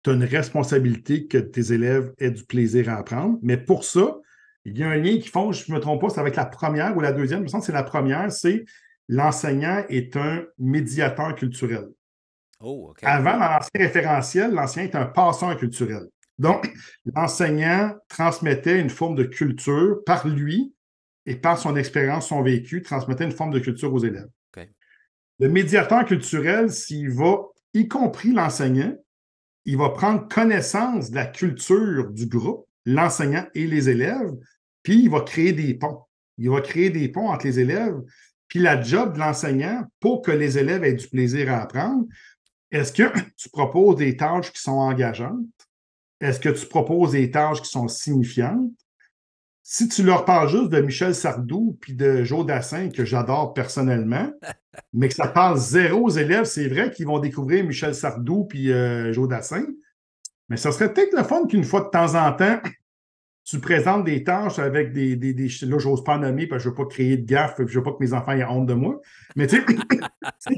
tu as une responsabilité que tes élèves aient du plaisir à apprendre. Mais pour ça, il y a un lien qui font, je ne me trompe pas, c'est avec la première ou la deuxième. Je me sens que c'est la première, c'est l'enseignant est un médiateur culturel. Oh, OK. Avant, dans l'ancien référentiel, l'enseignant est un passeur culturel. Donc, l'enseignant transmettait une forme de culture par lui et par son expérience, son vécu, transmettait une forme de culture aux élèves. OK. Le médiateur culturel, s'il va, y compris l'enseignant, il va prendre connaissance de la culture du groupe, l'enseignant et les élèves, puis il va créer des ponts. Il va créer des ponts entre les élèves. Puis la job de l'enseignant, pour que les élèves aient du plaisir à apprendre, est-ce que tu proposes des tâches qui sont engageantes? Est-ce que tu proposes des tâches qui sont signifiantes? Si tu leur parles juste de Michel Sardou puis de Joe Dassin, que j'adore personnellement, mais que ça parle zéro aux élèves, c'est vrai qu'ils vont découvrir Michel Sardou puis Joe Dassin, mais ça serait peut-être le fun qu'une fois de temps en temps, tu présentes des tâches avec là, j'ose pas nommer parce que je veux pas créer de gaffe, je veux pas que mes enfants aient honte de moi, mais tu sais,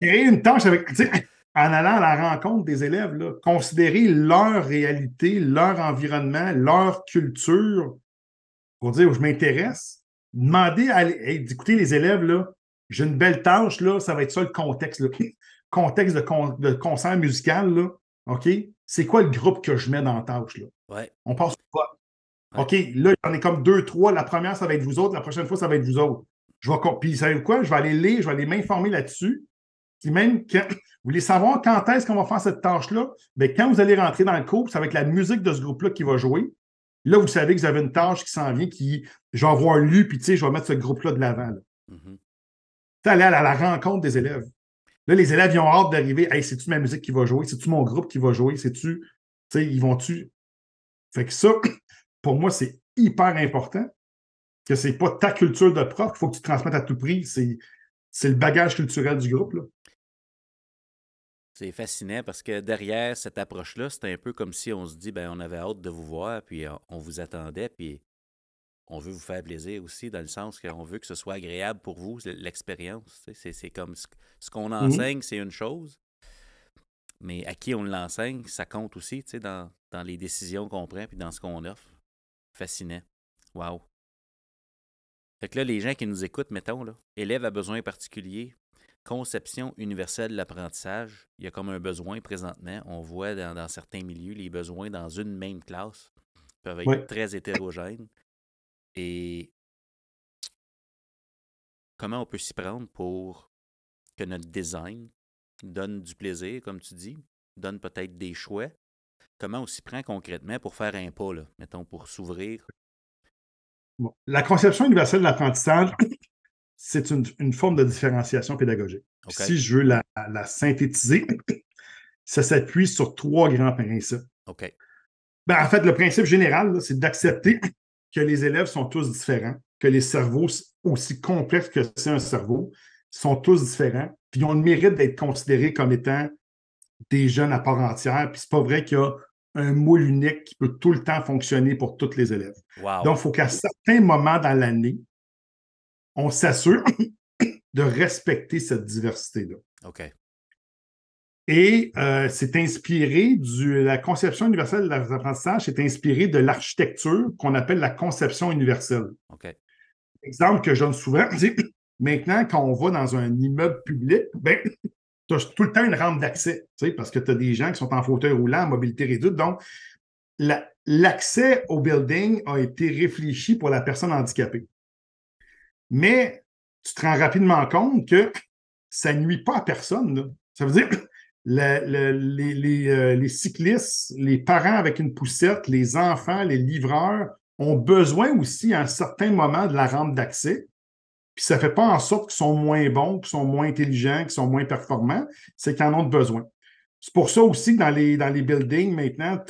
créer une tâche avec, tu sais, en allant à la rencontre des élèves, là, considérer leur réalité, leur environnement, leur culture, pour dire où je m'intéresse, demander d'écouter les élèves, là, j'ai une belle tâche, là, ça va être ça le contexte, là. Contexte de concert musical, là, OK? C'est quoi le groupe que je mets dans la tâche, là? Ouais. On passe au vote. Ouais. OK, là, j'en ai comme 2, 3. La première, ça va être vous autres. La prochaine fois, ça va être vous autres. Puis, savez-vous quoi? Je vais aller lire, je vais aller m'informer là-dessus. Puis même, vous voulez savoir quand est-ce qu'on va faire cette tâche-là? Bien, quand vous allez rentrer dans le cours, ça va être la musique de ce groupe-là qui va jouer. Là, vous savez que vous avez une tâche qui s'en vient, je vais avoir lu, puis tu sais, je vais mettre ce groupe-là de l'avant. Mhm. Tu aller à la rencontre des élèves. Là, les élèves, ils ont hâte d'arriver. Hey, c'est-tu ma musique qui va jouer? C'est-tu mon groupe qui va jouer? Tu sais, ils vont-tu. Fait que ça, pour moi, c'est hyper important que c'est pas ta culture de prof qu'il faut que tu transmettes à tout prix. C'est le bagage culturel du groupe, là. C'est fascinant parce que derrière cette approche-là, c'est un peu comme si on se dit, ben on avait hâte de vous voir, puis on vous attendait, puis on veut vous faire plaisir aussi, dans le sens qu'on veut que ce soit agréable pour vous, l'expérience. C'est comme ce qu'on enseigne, c'est une chose, mais à qui on l'enseigne, ça compte aussi, dans les décisions qu'on prend, puis dans ce qu'on offre. Fascinant. Wow. Fait que là, les gens qui nous écoutent, mettons, là, élèves à besoins particuliers, conception universelle de l'apprentissage, il y a comme un besoin présentement. On voit dans certains milieux les besoins dans une même classe peuvent être très hétérogènes. Et comment on peut s'y prendre pour que notre design donne du plaisir, comme tu dis, donne peut-être des choix? Comment on s'y prend concrètement pour faire un pas, là, mettons, pour s'ouvrir? Bon. La conception universelle de l'apprentissage, c'est une forme de différenciation pédagogique. Okay. Si je veux la synthétiser, ça s'appuie sur 3 grands principes. OK. Ben, en fait, le principe général, là, c'est d'accepter que les élèves sont tous différents, que les cerveaux, aussi complexes que c'est un cerveau, sont tous différents, puis ils ont le mérite d'être considérés comme étant des jeunes à part entière, puis c'est pas vrai qu'il y a un moule unique qui peut tout le temps fonctionner pour tous les élèves. Wow. Donc, il faut qu'à certains moments dans l'année, on s'assure de respecter cette diversité-là. OK. Et c'est inspiré la conception universelle de l'apprentissage, c'est inspiré de l'architecture qu'on appelle la conception universelle. OK. Exemple que je donne souvent, c'est maintenant, quand on va dans un immeuble public, ben, tu as tout le temps une rampe d'accès, parce que tu as des gens qui sont en fauteuil roulant, en mobilité réduite. Donc, l'accès au building a été réfléchi pour la personne handicapée. Mais tu te rends rapidement compte que ça ne nuit pas à personne. Là. Ça veut dire les cyclistes, les parents avec une poussette, les enfants, les livreurs ont besoin aussi à un certain moment de la rampe d'accès. Puis ça ne fait pas en sorte qu'ils sont moins bons, qu'ils sont moins intelligents, qu'ils sont moins performants, c'est qu'ils en ont besoin. C'est pour ça aussi que dans les buildings, maintenant,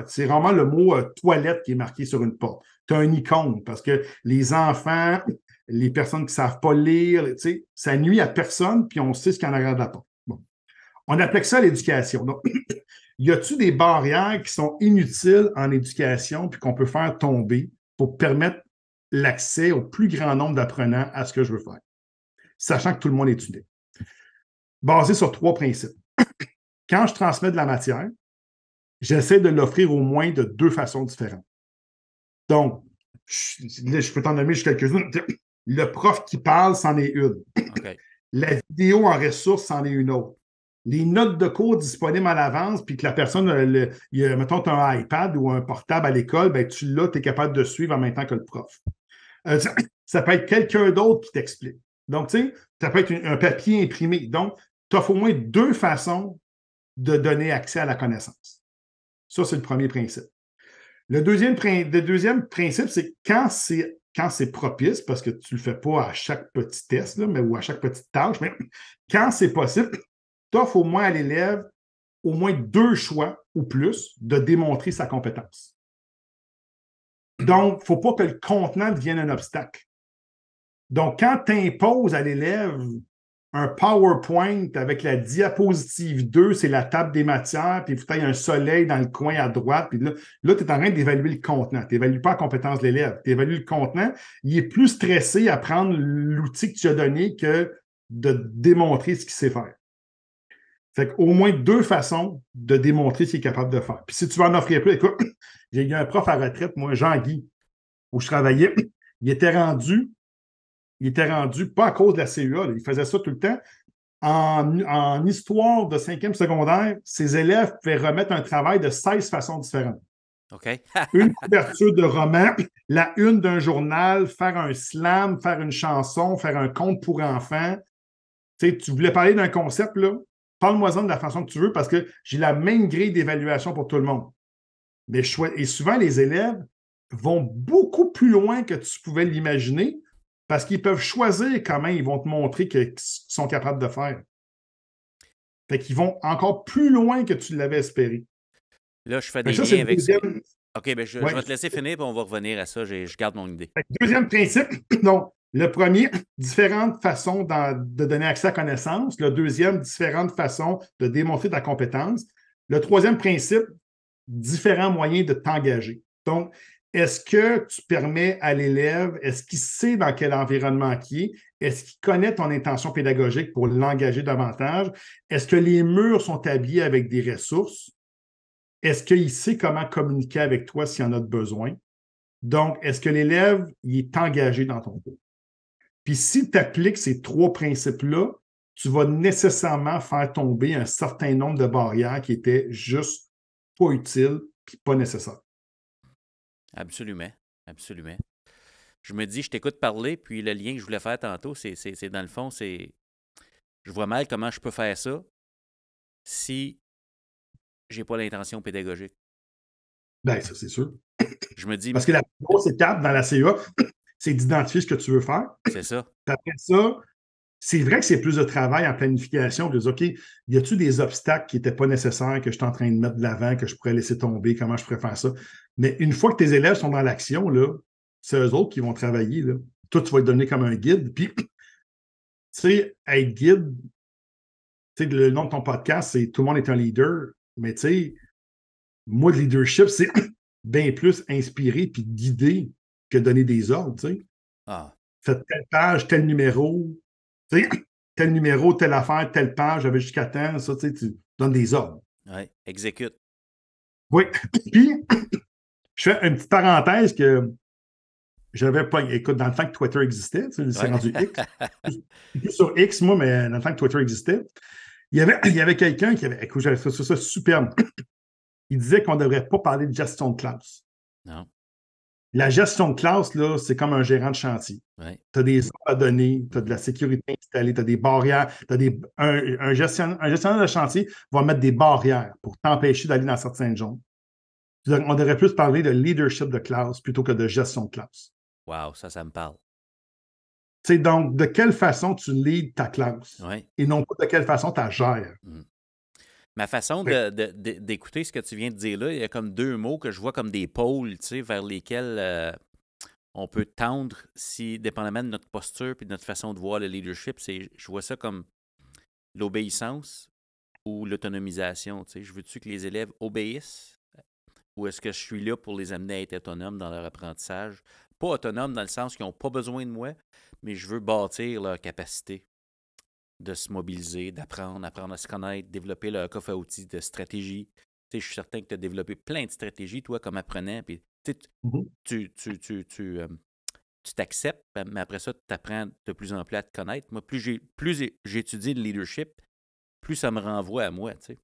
c'est vraiment le mot toilette qui est marqué sur une porte. Tu as un icône parce que les enfants, les personnes qui ne savent pas lire, ça nuit à personne, puis on sait ce qu'il y en a de la porte. Bon. On applique ça à l'éducation. Donc, y a-t-il des barrières qui sont inutiles en éducation puis qu'on peut faire tomber pour permettre l'accès au plus grand nombre d'apprenants à ce que je veux faire, sachant que tout le monde est unique? Basé sur 3 principes. Quand je transmets de la matière, j'essaie de l'offrir au moins de 2 façons différentes. Donc, je peux t'en nommer juste quelques-unes. Le prof qui parle, c'en est une. Okay. La vidéo en ressources, c'en est une autre. Les notes de cours disponibles à l'avance, puis que la personne, mettons, tu as un iPad ou un portable à l'école, ben, tu l'as, tu es capable de suivre en même temps que le prof. Ça peut être quelqu'un d'autre qui t'explique. Donc, tu sais, ça peut être un papier imprimé. Donc, tu as au moins 2 façons de donner accès à la connaissance. Ça, c'est le premier principe. Le deuxième principe, c'est quand c'est propice, parce que tu ne le fais pas à chaque petit test, là, ou à chaque petite tâche, mais quand c'est possible, tu offres au moins à l'élève au moins 2 choix ou plus de démontrer sa compétence. Donc, il ne faut pas que le contenant devienne un obstacle. Donc, quand tu imposes à l'élève un PowerPoint avec la diapositive 2, c'est la table des matières, puis il faut qu'il y ait un soleil dans le coin à droite, puis là tu es en train d'évaluer le contenant. Tu n'évalues pas la compétence de l'élève, tu évalues le contenant. Il est plus stressé à prendre l'outil que tu as donné que de démontrer ce qu'il sait faire. Fait qu'au moins 2 façons de démontrer ce qu'il est capable de faire. Puis si tu veux en offrir plus, écoute, j'ai eu un prof à retraite, moi, Jean-Guy, où je travaillais, il était rendu, pas à cause de la CEA, là, il faisait ça tout le temps. En histoire de 5e secondaire, ses élèves pouvaient remettre un travail de 16 façons différentes. OK. Une couverture de roman, la une d'un journal, faire un slam, faire une chanson, faire un conte pour enfants. Tu sais, tu voulais parler d'un concept, là, parle-moi-en de la façon que tu veux parce que j'ai la même grille d'évaluation pour tout le monde. Et souvent, les élèves vont beaucoup plus loin que tu pouvais l'imaginer parce qu'ils peuvent choisir comment ils vont te montrer qu'ils sont capables de faire. Fait qu'ils vont encore plus loin que tu l'avais espéré. Là, je fais des liens avec ça. OK, bien, je Ouais. vais te laisser finir, puis on va revenir à ça. Je garde mon idée. Deuxième principe, donc, le premier, différentes façons de donner accès à la connaissance. Le deuxième, différentes façons de démontrer ta compétence. Le troisième principe, différents moyens de t'engager. Donc, est-ce que tu permets à l'élève, est-ce qu'il sait dans quel environnement il est? Est-ce qu'il connaît ton intention pédagogique pour l'engager davantage? Est-ce que les murs sont habillés avec des ressources? Est-ce qu'il sait comment communiquer avec toi s'il en a besoin? Donc, est-ce que l'élève il est engagé dans ton cours? Puis si tu appliques ces 3 principes-là, tu vas nécessairement faire tomber un certain nombre de barrières qui étaient juste pas utiles puis pas nécessaires. Absolument. Absolument. Je me dis, je t'écoute parler, puis le lien que je voulais faire tantôt, c'est dans le fond, c'est... Je vois mal comment je peux faire ça si j'ai pas l'intention pédagogique. Bien, ça, c'est sûr. Je me dis... Parce que la grosse étape dans la CA, c'est d'identifier ce que tu veux faire. C'est ça. Puis après ça, c'est vrai que c'est plus de travail en planification. De dire, OK, y a-t-il des obstacles qui n'étaient pas nécessaires que je suis en train de mettre de l'avant, que je pourrais laisser tomber, comment je pourrais faire ça? Mais une fois que tes élèves sont dans l'action, là, c'est eux autres qui vont travailler. Là. Toi, tu vas être donné comme un guide. Puis, tu sais, être guide, tu sais, le nom de ton podcast, c'est Tout le monde est un leader. Mais tu sais, moi, le leadership, c'est bien plus inspirer puis guider que donner des ordres, tu sais. Ah. Faites telle page, tel numéro. Tu sais, tel numéro, telle affaire, telle page, j'avais jusqu'à temps, ça, tu sais, tu donnes des ordres. Oui, exécute. Oui. Puis, je fais une petite parenthèse que j'avais pas. Écoute, dans le temps que Twitter existait, c'est Ouais. rendu X. Plus sur X, moi, mais dans le temps que Twitter existait, il y avait quelqu'un qui avait. Écoute, j'avais fait ça superbe. Il disait qu'on ne devrait pas parler de gestion de classe. Non. La gestion de classe, là, c'est comme un gérant de chantier. Ouais. Tu as des ordres à donner, tu as de la sécurité installée, tu as des barrières. Un gestionnaire de chantier va mettre des barrières pour t'empêcher d'aller dans certaines zones. On devrait plus parler de leadership de classe plutôt que de gestion de classe. Wow, ça me parle. Tu sais, donc, de quelle façon tu leads ta classe Ouais. et non pas de quelle façon tu la gères. Ma façon d'écouter ce que tu viens de dire là, il y a comme deux mots que je vois comme des pôles, tu sais, vers lesquels on peut tendre si, dépendamment de notre posture et de notre façon de voir le leadership, je vois ça comme l'obéissance ou l'autonomisation. Tu sais. Je veux-tu que les élèves obéissent ou est-ce que je suis là pour les amener à être autonomes dans leur apprentissage? Pas autonomes dans le sens qu'ils n'ont pas besoin de moi, mais je veux bâtir leur capacité de se mobiliser, apprendre à se connaître, développer leur coffre à outils de stratégie. Tu sais, je suis certain que tu as développé plein de stratégies, toi, comme apprenant. Puis, tu t'acceptes, mais après ça, tu apprends de plus en plus à te connaître. Moi, plus j'étudie le leadership, plus ça me renvoie à moi. Tu sais.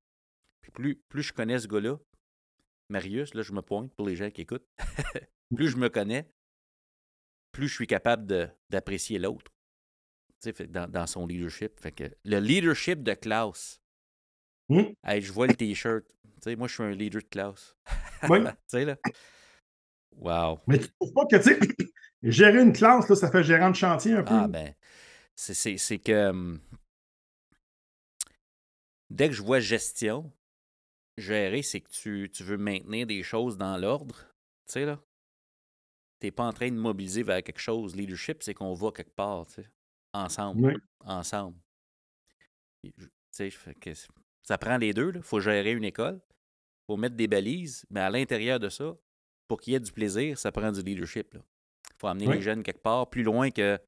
Puis plus je connais ce gars-là, Marius, là, je me pointe pour les gens qui écoutent, plus je me connais, plus je suis capable d'apprécier l'autre. Dans son leadership. Fait que le leadership de classe. Hey, je vois le T-shirt. Moi, je suis un leader de classe. Oui. Tu sais, là. Wow. Mais tu ne trouves pas que, tu sais, gérer une classe, là, ça fait gérant de chantier un peu. Ah, ben, c'est que dès que je vois gestion, gérer, c'est que tu veux maintenir des choses dans l'ordre. Tu sais, là. Tu n'es pas en train de mobiliser vers quelque chose. Leadership, c'est qu'on va quelque part, tu sais. Ensemble. Oui. Ensemble. Tu sais, ça prend les deux. Il faut gérer une école. Il faut mettre des balises. Mais à l'intérieur de ça, pour qu'il y ait du plaisir, ça prend du leadership. Il faut amener les jeunes quelque part, plus loin qu'à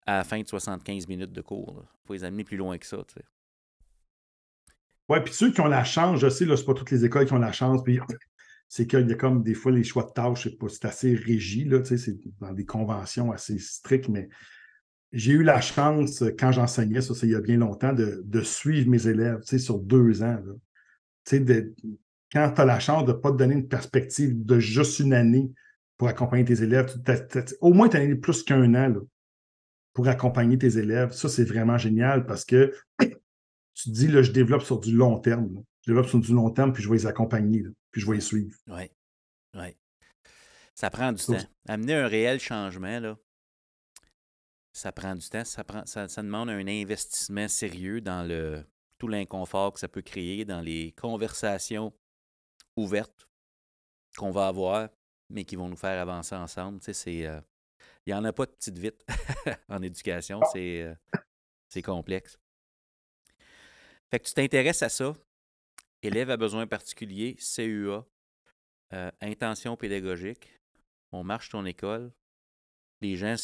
la fin de 75 minutes de cours. Il faut les amener plus loin que ça. Tu sais. Oui, puis ceux qui ont la chance, je sais, là, c'est pas toutes les écoles qui ont la chance, puis c'est qu'il y a comme des fois les choix de tâches, c'est assez régi, là, tu sais, c'est dans des conventions assez strictes, mais j'ai eu la chance, quand j'enseignais, ça c'est il y a bien longtemps, de suivre mes élèves, tu sais, sur 2 ans. Là. Tu sais, quand tu as la chance de ne pas te donner une perspective de juste une année pour accompagner tes élèves, au moins tu as plus qu'1 an là, pour accompagner tes élèves. Ça, c'est vraiment génial parce que tu te dis, là, je développe sur du long terme. Là. Je développe sur du long terme, puis je vais les accompagner, là, puis je vais les suivre. Oui, oui. Ça prend du temps. Amener un réel changement, là, ça prend du temps. Ça demande un investissement sérieux dans tout l'inconfort que ça peut créer, dans les conversations ouvertes qu'on va avoir, mais qui vont nous faire avancer ensemble. Tu sais, il n'y en a pas de petite vite en éducation. C'est complexe. Fait que tu t'intéresses à ça. Élève à besoins particuliers, CEA, intention pédagogique. On marche ton école. Les gens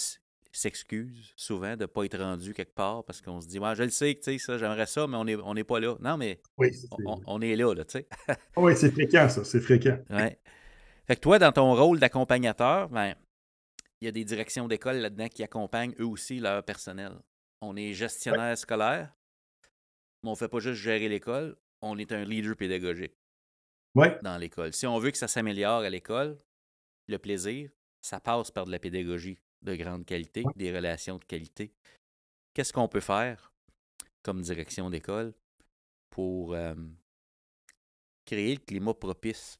s'excusent souvent de ne pas être rendus quelque part parce qu'on se dit, ouais, je le sais, tu sais, ça, j'aimerais ça, mais on n'est pas là. Non, mais oui, on est là, tu sais. Oui, c'est fréquent, ça, c'est fréquent. Ouais. Fait que toi, dans ton rôle d'accompagnateur, ben, il y a des directions d'école là-dedans qui accompagnent eux aussi leur personnel. On est gestionnaire scolaire, mais on ne fait pas juste gérer l'école, on est un leader pédagogique dans l'école. Si on veut que ça s'améliore à l'école, le plaisir, ça passe par de la pédagogie de grande qualité, des relations de qualité. Qu'est-ce qu'on peut faire comme direction d'école pour créer le climat propice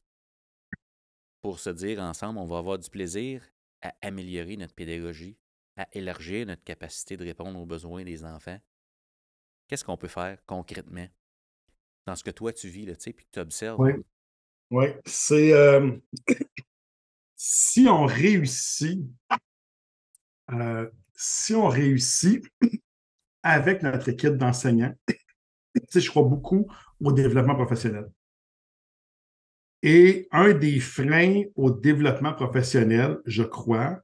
pour se dire ensemble, on va avoir du plaisir à améliorer notre pédagogie, à élargir notre capacité de répondre aux besoins des enfants? Qu'est-ce qu'on peut faire concrètement dans ce que toi tu vis, là, tu sais, puis que tu observes? Oui, c'est si on réussit avec notre équipe d'enseignants, je crois beaucoup au développement professionnel. Et un des freins au développement professionnel, je crois,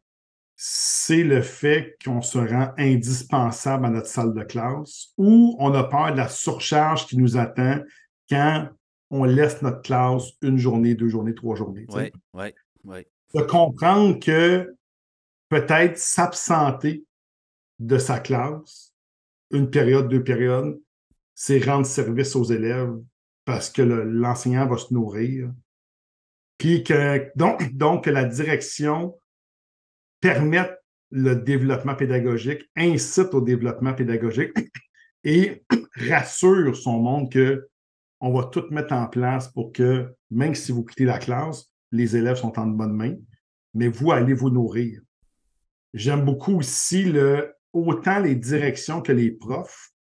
c'est le fait qu'on se rend indispensable à notre salle de classe ou on a peur de la surcharge qui nous attend quand on laisse notre classe une journée, 2 journées, 3 journées. Oui, oui, oui. De comprendre que peut-être s'absenter de sa classe, une période, 2 périodes, c'est rendre service aux élèves parce que l'enseignant va se nourrir. Puis que, donc que la direction permette le développement pédagogique, incite au développement pédagogique et rassure son monde que on va tout mettre en place pour que, même si vous quittez la classe, les élèves sont en bonne main, mais vous allez vous nourrir. J'aime beaucoup aussi autant les directions que les profs.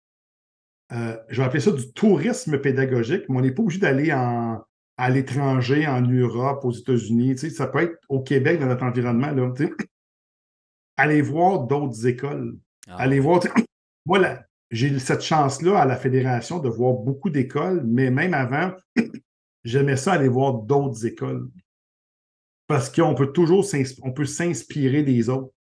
Je vais appeler ça du tourisme pédagogique, mais on n'est pas obligé d'aller à l'étranger, en Europe, aux États-Unis. Ça peut être au Québec, dans notre environnement. Là, aller voir d'autres écoles. Aller voir. Moi, j'ai cette chance-là à la Fédération de voir beaucoup d'écoles, mais même avant, j'aimais ça aller voir d'autres écoles. Parce qu'on peut toujours s'inspirer des autres.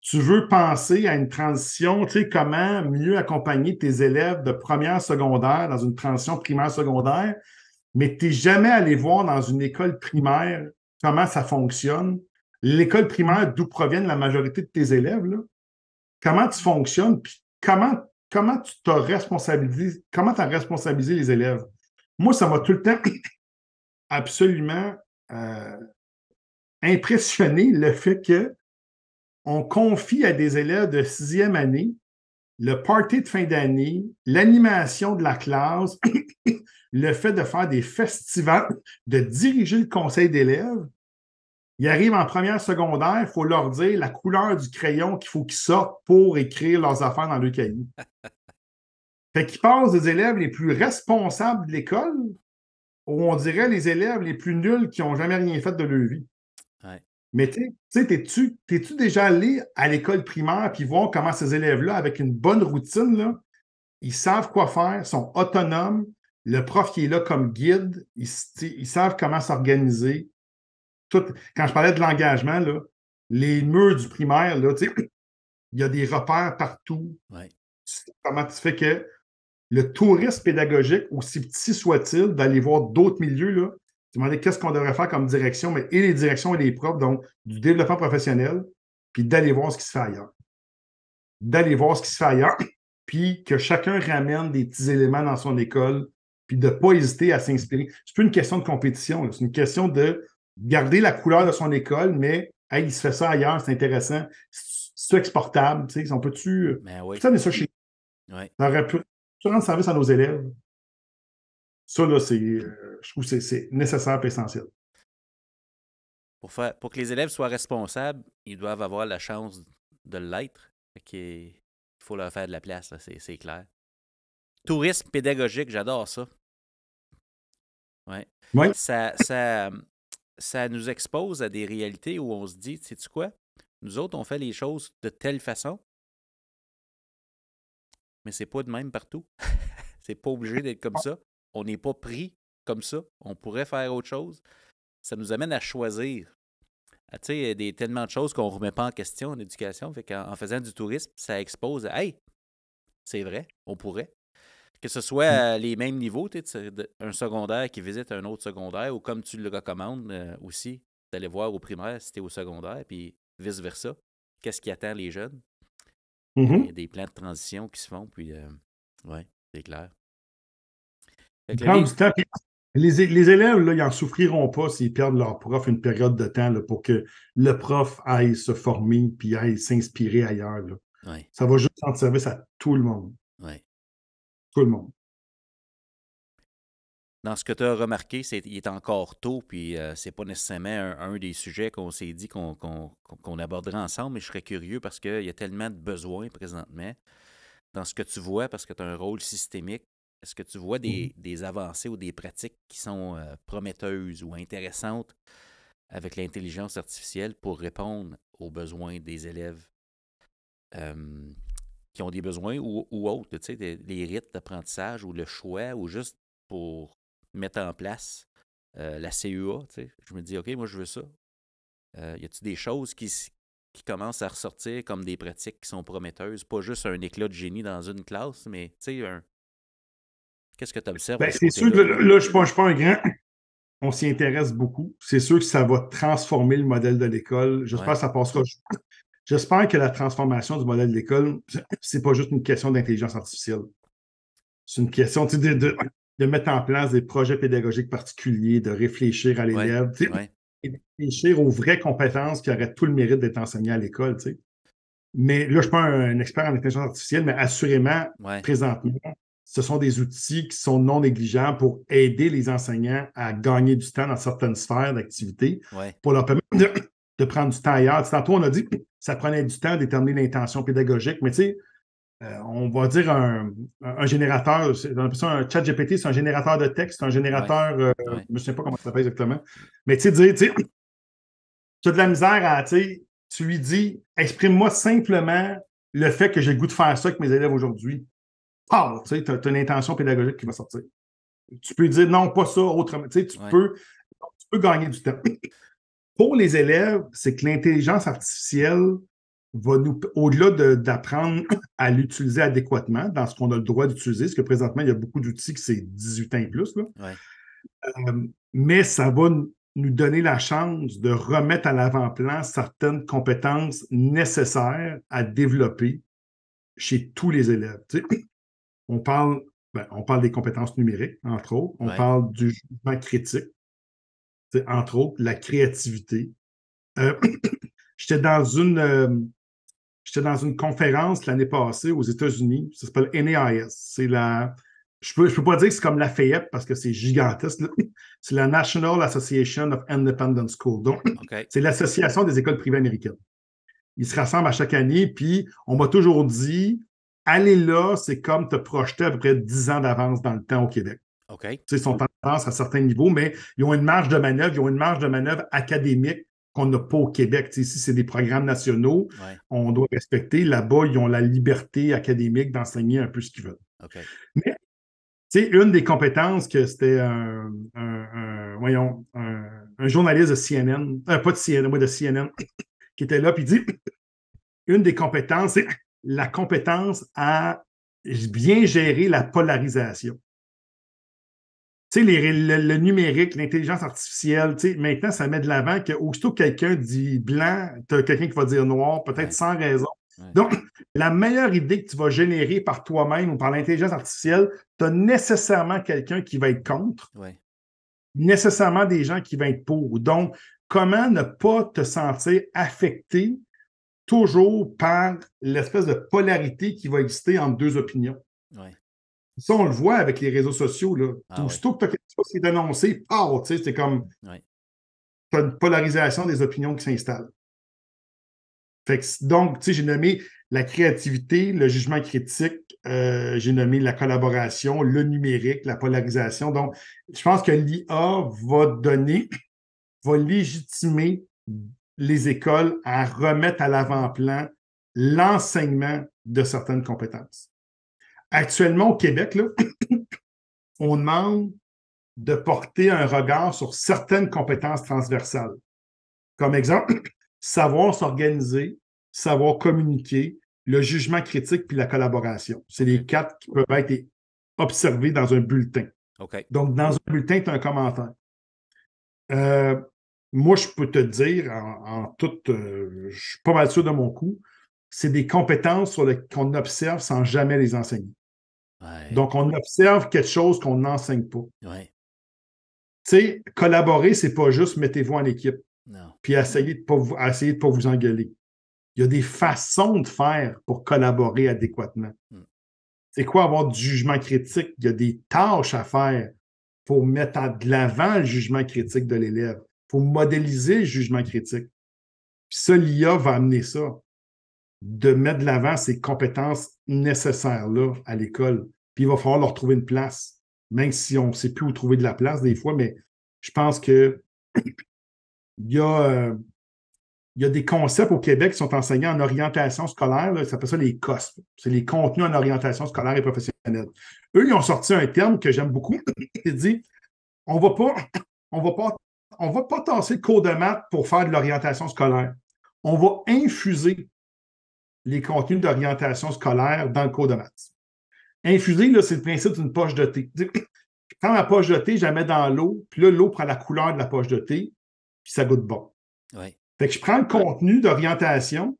Tu veux penser à une transition, tu sais, comment mieux accompagner tes élèves de première secondaire dans une transition primaire-secondaire, mais tu n'es jamais allé voir dans une école primaire comment ça fonctionne. L'école primaire, d'où proviennent la majorité de tes élèves, là, comment tu fonctionnes, puis comment tu t'as responsabilisé, comment tu as responsabilisé les élèves. Moi, ça m'a tout le temps absolument impressionné le fait que on confie à des élèves de 6e année le party de fin d'année, l'animation de la classe, le fait de faire des festivals, de diriger le conseil d'élèves. Ils arrivent en première secondaire, il faut leur dire la couleur du crayon qu'il faut qu'ils sortent pour écrire leurs affaires dans le cahier. Fait qu'ils passent des élèves les plus responsables de l'école, ou on dirait les élèves les plus nuls qui n'ont jamais rien fait de leur vie. Ouais. Mais tu sais, t'es-tu déjà allé à l'école primaire puis voir comment ces élèves-là, avec une bonne routine, là, ils savent quoi faire, sont autonomes, le prof qui est là comme guide, ils savent comment s'organiser. Quand je parlais de l'engagement, là, les murs du primaire, là, il y a des repères partout. Ouais. Comment tu fais que le tourisme pédagogique, aussi petit soit-il, d'aller voir d'autres milieux, là, demander qu'est-ce qu'on devrait faire comme direction, mais et les directions et les profs, donc du développement professionnel, puis d'aller voir ce qui se fait ailleurs. D'aller voir ce qui se fait ailleurs, puis que chacun ramène des petits éléments dans son école, puis de ne pas hésiter à s'inspirer. C'est plus une question de compétition, là. C'est une question de garder la couleur de son école, mais hey, il se fait ça ailleurs, c'est intéressant. C'est exportable, tu sais, on peut-tu. Ben oui. Ça, mais ça chez nous. Ouais. Ça aurait pu rendre service à nos élèves. Ça, là, je trouve que c'est nécessaire et essentiel. Pour que les élèves soient responsables, ils doivent avoir la chance de l'être. Il faut leur faire de la place, là, c'est clair. Tourisme pédagogique, j'adore ça. Ouais. Oui. Ça nous expose à des réalités où on se dit, sais-tu quoi? Nous autres, on fait les choses de telle façon, mais c'est pas de même partout. C'est pas obligé d'être comme ça. On n'est pas pris comme ça. On pourrait faire autre chose. Ça nous amène à choisir. Tu sais, il y a tellement de choses qu'on ne remet pas en question en éducation. Fait qu'en faisant du tourisme, ça expose à, hey, c'est vrai, on pourrait. Que ce soit les mêmes niveaux, un secondaire qui visite un autre secondaire, ou comme tu le recommandes aussi, d'aller voir au primaire si tu es au secondaire, puis vice-versa. Qu'est-ce qui attend les jeunes? Il y a des plans de transition qui se font, puis oui, c'est clair. Prendre du temps. Les élèves, là, ils n'en souffriront pas s'ils perdent leur prof une période de temps là, pour que le prof aille se former puis aille s'inspirer ailleurs. Là. Ouais. Ça va juste rendre service à tout le monde. Ouais. Tout le monde. Dans ce que tu as remarqué, il est encore tôt, puis c'est pas nécessairement un des sujets qu'on s'est dit qu'on aborderait ensemble, mais je serais curieux parce qu'il y a tellement de besoins présentement. Dans ce que tu vois, parce que tu as un rôle systémique, est-ce que tu vois des avancées ou des pratiques qui sont prometteuses ou intéressantes avec l'intelligence artificielle pour répondre aux besoins des élèves qui ont des besoins ou autres, tu sais, les rites d'apprentissage ou le choix ou juste pour mettre en place la CEA, tu sais. Je me dis, OK, moi, je veux ça. Y a-t-il des choses qui commencent à ressortir comme des pratiques qui sont prometteuses, pas juste un éclat de génie dans une classe, mais tu sais, qu'est-ce que tu observes de ce C'est sûr que côté-là? là, je ne suis pas un grand. On s'y intéresse beaucoup. C'est sûr que ça va transformer le modèle de l'école. J'espère que ça passera. J'espère que la transformation du modèle de l'école, c'est pas juste une question d'intelligence artificielle. C'est une question de mettre en place des projets pédagogiques particuliers, de réfléchir à l'élève, et de réfléchir aux vraies compétences qui auraient tout le mérite d'être enseignées à l'école. Mais là, je ne suis pas un expert en intelligence artificielle, mais assurément, présentement, ce sont des outils qui sont non négligeables pour aider les enseignants à gagner du temps dans certaines sphères d'activité, pour leur permettre de prendre du temps ailleurs. Tantôt, on a dit que ça prenait du temps à déterminer l'intention pédagogique, mais tu sais, on va dire un générateur, on appelle ça un chat GPT, c'est un générateur de texte, un générateur, je ne sais pas comment ça s'appelle exactement, mais tu sais, dire, tu as de la misère à, tu lui dis, exprime-moi simplement le fait que j'ai le goût de faire ça avec mes élèves aujourd'hui. Ah, tu sais, tu as une intention pédagogique qui va sortir. Tu peux dire non, pas ça, autrement. Tu sais, tu peux gagner du temps. Pour les élèves, c'est que l'intelligence artificielle va nous, au-delà d'apprendre à l'utiliser adéquatement dans ce qu'on a le droit d'utiliser, parce que présentement, il y a beaucoup d'outils qui c'est 18 ans et plus, là. Mais ça va nous donner la chance de remettre à l'avant-plan certaines compétences nécessaires à développer chez tous les élèves. Tu sais, on parle des compétences numériques, entre autres. On parle du jugement critique, tu sais, entre autres, la créativité. J'étais dans une conférence l'année passée aux États-Unis. Ça s'appelle NAIS. C'est je peux pas dire que c'est comme Lafayette parce que c'est gigantesque. C'est la National Association of Independent Schools. Donc, c'est l'association des écoles privées américaines. Ils se rassemblent à chaque année, puis on m'a toujours dit, aller là, c'est comme te projeter à peu près 10 ans d'avance dans le temps au Québec. Ils sont en avance à certains niveaux, mais ils ont une marge de manœuvre, académique qu'on n'a pas au Québec. Ici, c'est des programmes nationaux. On doit respecter. Là-bas, ils ont la liberté académique d'enseigner un peu ce qu'ils veulent. Mais, une des compétences que c'était un journaliste de CNN, pas de CNN, de CNN, qui était là, puis il dit, une des compétences, c'est la compétence à bien gérer la polarisation. Tu sais, le numérique, l'intelligence artificielle, tu sais, maintenant, ça met de l'avant qu'aussitôt que quelqu'un dit blanc, tu as quelqu'un qui va dire noir, peut-être sans raison. Donc, la meilleure idée que tu vas générer par toi-même ou par l'intelligence artificielle, tu as nécessairement quelqu'un qui va être contre, nécessairement des gens qui vont être pour. Donc, comment ne pas te sentir affecté toujours par l'espèce de polarité qui va exister entre deux opinions? Ça, on le voit avec les réseaux sociaux. Là. Aussitôt que tu as quelque chose qui est annoncé, c'est comme tu as une polarisation des opinions qui s'installent. Donc, j'ai nommé la créativité, le jugement critique, j'ai nommé la collaboration, le numérique, la polarisation. Donc, je pense que l'IA va légitimer les écoles à remettre à l'avant-plan l'enseignement de certaines compétences. Actuellement, au Québec, là, on demande de porter un regard sur certaines compétences transversales. Comme exemple, savoir s'organiser, savoir communiquer, le jugement critique puis la collaboration. C'est les 4 qui peuvent être observés dans un bulletin. Donc, dans un bulletin, tu as un commentaire. Moi, je peux te dire, je suis pas mal sûr de mon coup, c'est des compétences qu'on observe sans jamais les enseigner. Donc, on observe quelque chose qu'on n'enseigne pas. Tu sais, collaborer, c'est pas juste mettez-vous en équipe. Puis essayez de pas vous engueuler. Il y a des façons de faire pour collaborer adéquatement. C'est quoi avoir du jugement critique? Il y a des tâches à faire pour mettre de l'avant le jugement critique de l'élève, pour modéliser le jugement critique. Puis ça, l'IA va amener ça, de mettre de l'avant ces compétences nécessaires-là à l'école. Puis il va falloir leur trouver une place, même si on ne sait plus où trouver de la place des fois, mais je pense que il y a des concepts au Québec qui sont enseignés en orientation scolaire, là, ça s'appelle ça les COSP. C'est les contenus en orientation scolaire et professionnelle. Eux, ils ont sorti un terme que j'aime beaucoup. Ils disent on va pas tasser le cours de maths pour faire de l'orientation scolaire. on va infuser les contenus d'orientation scolaire dans le cours de maths. Infuser, là, c'est le principe d'une poche de thé. Je prends ma poche de thé, je la mets dans l'eau, puis là, l'eau prend la couleur de la poche de thé, puis ça goûte bon. Ouais. Fait que je prends le contenu d'orientation,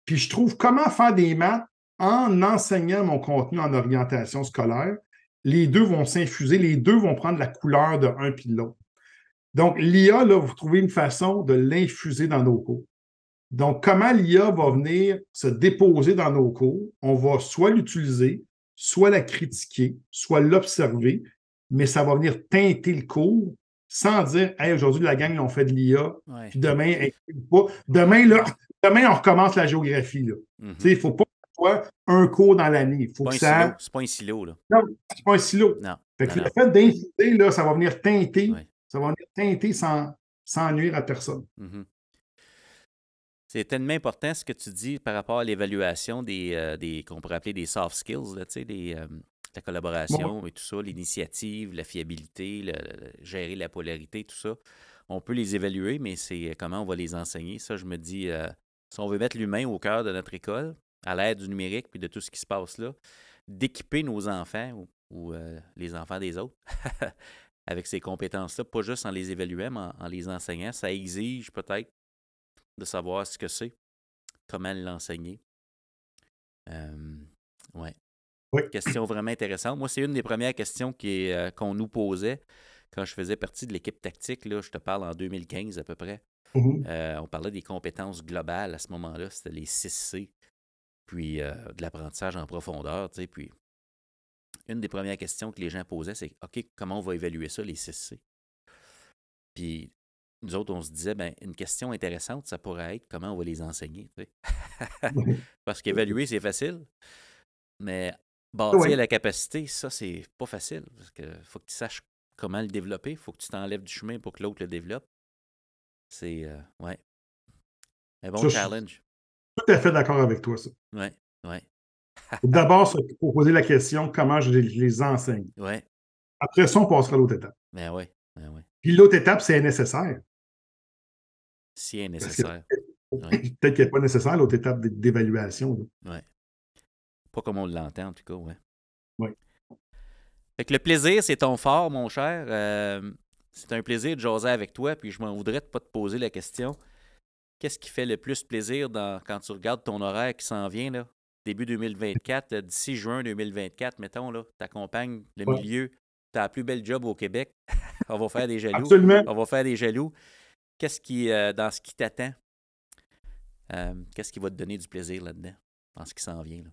puis je trouve comment faire des maths en enseignant mon contenu en orientation scolaire. Les deux vont s'infuser, les deux vont prendre la couleur de un puis de l'autre. Donc, l'IA, là, vous trouvez une façon de l'infuser dans nos cours. Donc, comment l'IA va venir se déposer dans nos cours? On va soit l'utiliser, soit la critiquer, soit l'observer, mais ça va venir teinter le cours sans dire hey, aujourd'hui, la gang, on fait de l'IA, Ouais. puis demain, pas. Demain, on recommence la géographie. Là. Mhm. Il ne faut pas que ce soit un cours dans l'année. Il faut que ça. C'est pas un silo, là. Non, c'est pas un silo. Non. Fait que Non, le fait d'infuser, là, ça va venir teinter. Ouais. Ça va venir teinter sans nuire à personne. Mhm. C'est tellement important ce que tu dis par rapport à l'évaluation des qu'on pourrait appeler des soft skills, là, la collaboration et tout ça, l'initiative, la fiabilité, gérer la polarité, tout ça. On peut les évaluer, mais c'est comment on va les enseigner. Ça, je me dis, si on veut mettre l'humain au cœur de notre école, à l'aide du numérique puis de tout ce qui se passe là, d'équiper nos enfants ou les enfants des autres avec ces compétences-là, pas juste en les évaluant, mais en les enseignant, ça exige peut-être de savoir ce que c'est, comment l'enseigner. Ouais. Oui. Question vraiment intéressante. Moi, c'est une des premières questions qu'on nous posait quand je faisais partie de l'équipe tactique. Là, je te parle en 2015 à peu près. On parlait des compétences globales à ce moment-là. C'était les 6C. Puis de l'apprentissage en profondeur. Puis une des premières questions que les gens posaient, c'est OK, comment on va évaluer ça, les 6C? Puis nous autres, on se disait, une question intéressante, ça pourrait être comment on va les enseigner. Parce qu'évaluer, c'est facile, mais bâtir la capacité, ça, c'est pas facile. Parce qu'il faut que tu saches comment le développer, il faut que tu t'enlèves du chemin pour que l'autre le développe. C'est, un bon challenge. Je suis tout à fait d'accord avec toi, ça. Ouais. D'abord, il faut poser la question comment je les enseigne. Ouais. Après ça, on passera à l'autre étape. Oui. Puis l'autre étape, c'est nécessaire. Si est nécessaire. Peut-être qu'elle n'est pas nécessaire, l'autre étape d'évaluation. Oui. Pas comme on l'entend, en tout cas, ouais. Oui. Fait que le plaisir, c'est ton fort, mon cher. C'est un plaisir de jaser avec toi, puis je m'en voudrais de pas te poser la question. Qu'est-ce qui fait le plus plaisir quand tu regardes ton horaire qui s'en vient, là, début 2024, d'ici juin 2024, mettons, là, tu accompagnes le milieu, tu as la plus belle job au Québec. On va faire des jaloux. Absolument. On va faire des jaloux. Qu'est-ce qui, dans ce qui t'attend, qu'est-ce qui va te donner du plaisir là-dedans, dans ce qui s'en vient, là?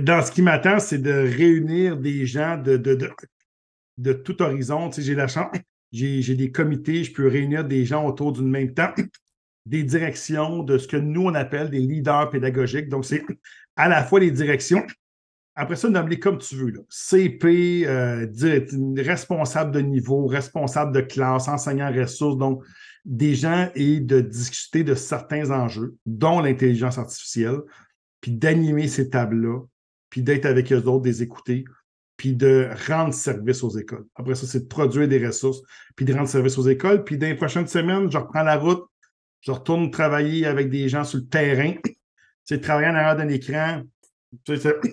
Dans ce qui m'attend, c'est de réunir des gens de tout horizon. Tu sais, j'ai la chance, j'ai des comités, je peux réunir des gens autour d'une même table, des directions, de ce que nous, on appelle des leaders pédagogiques. Donc, c'est à la fois les directions. Après ça, nomme-les comme tu veux. Là. CP, responsable de niveau, responsable de classe, enseignant ressources. Donc, des gens et de discuter de certains enjeux, dont l'intelligence artificielle, puis d'animer ces tables-là, puis d'être avec eux autres, des écouter, puis de rendre service aux écoles. Après ça, c'est de produire des ressources, puis de rendre service aux écoles. Puis dans les prochaines semaines, je reprends la route, je retourne travailler avec des gens sur le terrain. Tu sais, travailler en arrière d'un écran,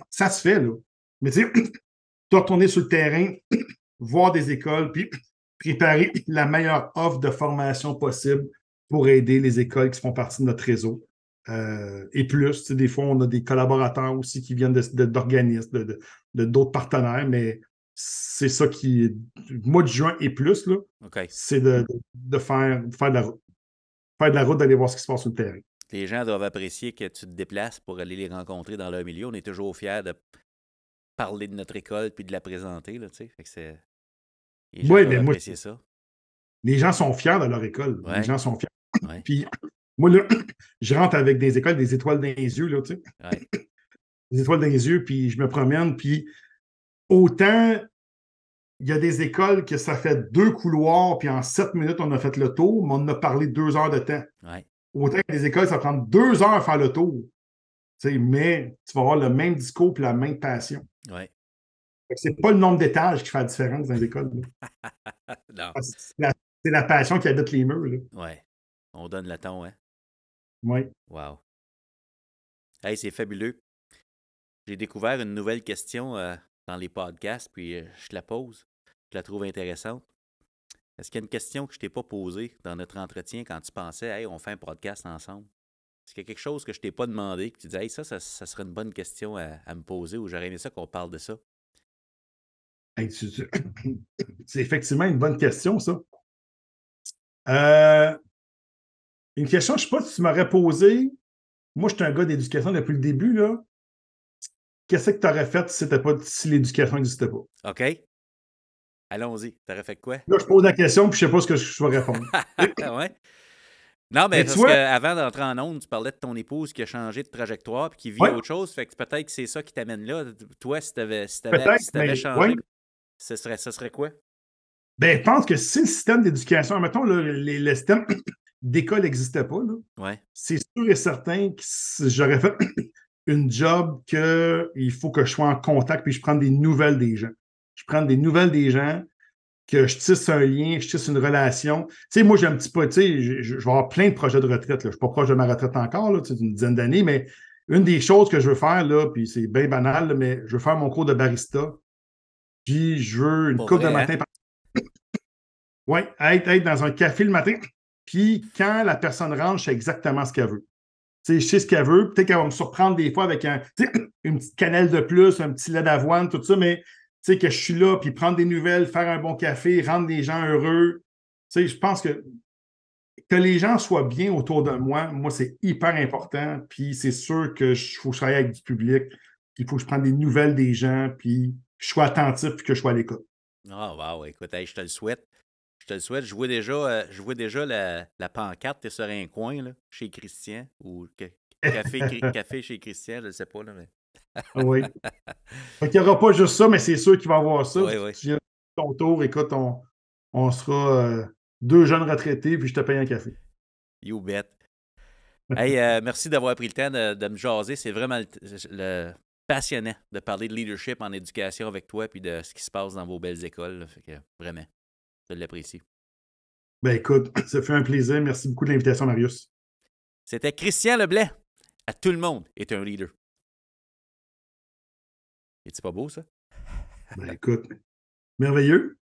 ça se fait, là. Mais tu sais, tu dois retourner sur le terrain, voir des écoles, puis préparer la meilleure offre de formation possible pour aider les écoles qui font partie de notre réseau. Et plus, tu sais, des fois, on a des collaborateurs aussi qui viennent d'organismes, d'autres partenaires, mais c'est ça qui est mois de juin et plus, là, c'est de faire de la route. Faire de la route, d'aller voir ce qui se passe sur le terrain. Les gens doivent apprécier que tu te déplaces pour aller les rencontrer dans leur milieu. On est toujours fiers de parler de notre école puis de la présenter, là, tu sais. Fait que c'est... Les gens doivent apprécier ça. Les gens sont fiers de leur école. Ouais. Les gens sont fiers. Ouais. Puis moi, là, je rentre avec des écoles, des étoiles dans les yeux, là, tu sais. Ouais. Des étoiles dans les yeux, puis je me promène, puis autant il y a des écoles que ça fait 2 couloirs, puis en 7 minutes, on a fait le tour, mais on a parlé 2 heures de temps. Ouais. Autant que des écoles, ça prend 2 heures à faire le tour. Mais tu vas avoir le même discours et la même passion. Ouais. C'est pas le nombre d'étages qui fait la différence dans les écoles. Non. C'est la passion qui habite les murs. Oui. On donne le ton, hein? Oui. Wow. Hey, c'est fabuleux. J'ai découvert une nouvelle question dans les podcasts, puis je te la pose. Je la trouve intéressante. Est-ce qu'il y a une question que je t'ai pas posée dans notre entretien quand tu pensais, hey, on fait un podcast ensemble? Est-ce qu'il y a quelque chose que je t'ai pas demandé, que tu disais, hey, ça serait une bonne question à me poser, ou j'aurais aimé ça qu'on parle de ça? Hey, c'est effectivement une bonne question, ça. Une question, je ne sais pas si tu m'aurais posé. Moi, je suis un gars d'éducation depuis le début, là. Qu'est-ce que tu aurais fait si l'éducation n'existait pas? OK. Allons-y. T'aurais fait quoi? Là, je pose la question, puis je ne sais pas ce que je vais répondre. Ouais. Non, mais Mais tu parce vois, qu'avant d'entrer en onde, tu parlais de ton épouse qui a changé de trajectoire puis qui vit ouais, autre chose. Fait que peut-être que c'est ça qui t'amène là. Toi, si t'avais peut-être, mais changé, ouais. ce serait quoi? Ben, je pense que si le système d'éducation, mettons, là, le système d'école n'existait pas, là, Ouais. c'est sûr et certain que j'aurais fait une job qu'il faut que je sois en contact puis je prenne des nouvelles des gens. Je prends des nouvelles des gens, que je tisse un lien, je tisse une relation. Tu sais, moi, j'ai un petit peu, tu sais, je vais avoir plein de projets de retraite. Là. Je ne suis pas proche de ma retraite encore, là, une dizaine d'années, mais une des choses que je veux faire, là, puis c'est bien banal, là, mais je veux faire mon cours de barista, puis je veux une Pour coupe de vrai, hein? matin. Oui, être dans un café le matin, puis quand la personne rentre, je sais exactement ce qu'elle veut. Tu sais, je sais ce qu'elle veut. Peut-être qu'elle va me surprendre des fois avec une petite cannelle de plus, un petit lait d'avoine, tout ça, mais tu sais, que je suis là, puis prendre des nouvelles, faire un bon café, rendre les gens heureux. Tu sais, je pense que les gens soient bien autour de moi, c'est hyper important. Puis c'est sûr que faut que je travaille avec du public, puis il faut que je prenne des nouvelles des gens, puis que je sois attentif, puis que je sois à l'écoute. Ah, wow, écoute, hey, je te le souhaite. Je te le souhaite. Je vois déjà la pancarte, t'es sur un coin, là, chez Christian, ou café chez Christian, je ne sais pas, là, mais. Oui. Il n'y aura pas juste ça, mais c'est sûr qu'il va y avoir ça. Oui, oui. Si j'ai ton tour, écoute, on sera deux jeunes retraités, puis je te paye un café. You bet. Hey, merci d'avoir pris le temps de me jaser. C'est vraiment passionnant de parler de leadership en éducation avec toi puis de ce qui se passe dans vos belles écoles. Là. Fait que, vraiment, je l'apprécie. Ben écoute, ça fait un plaisir. Merci beaucoup de l'invitation, Marius. C'était Christian Leblay. À tout le monde est un leader. Est-ce pas beau, ça? Ben écoute, merveilleux.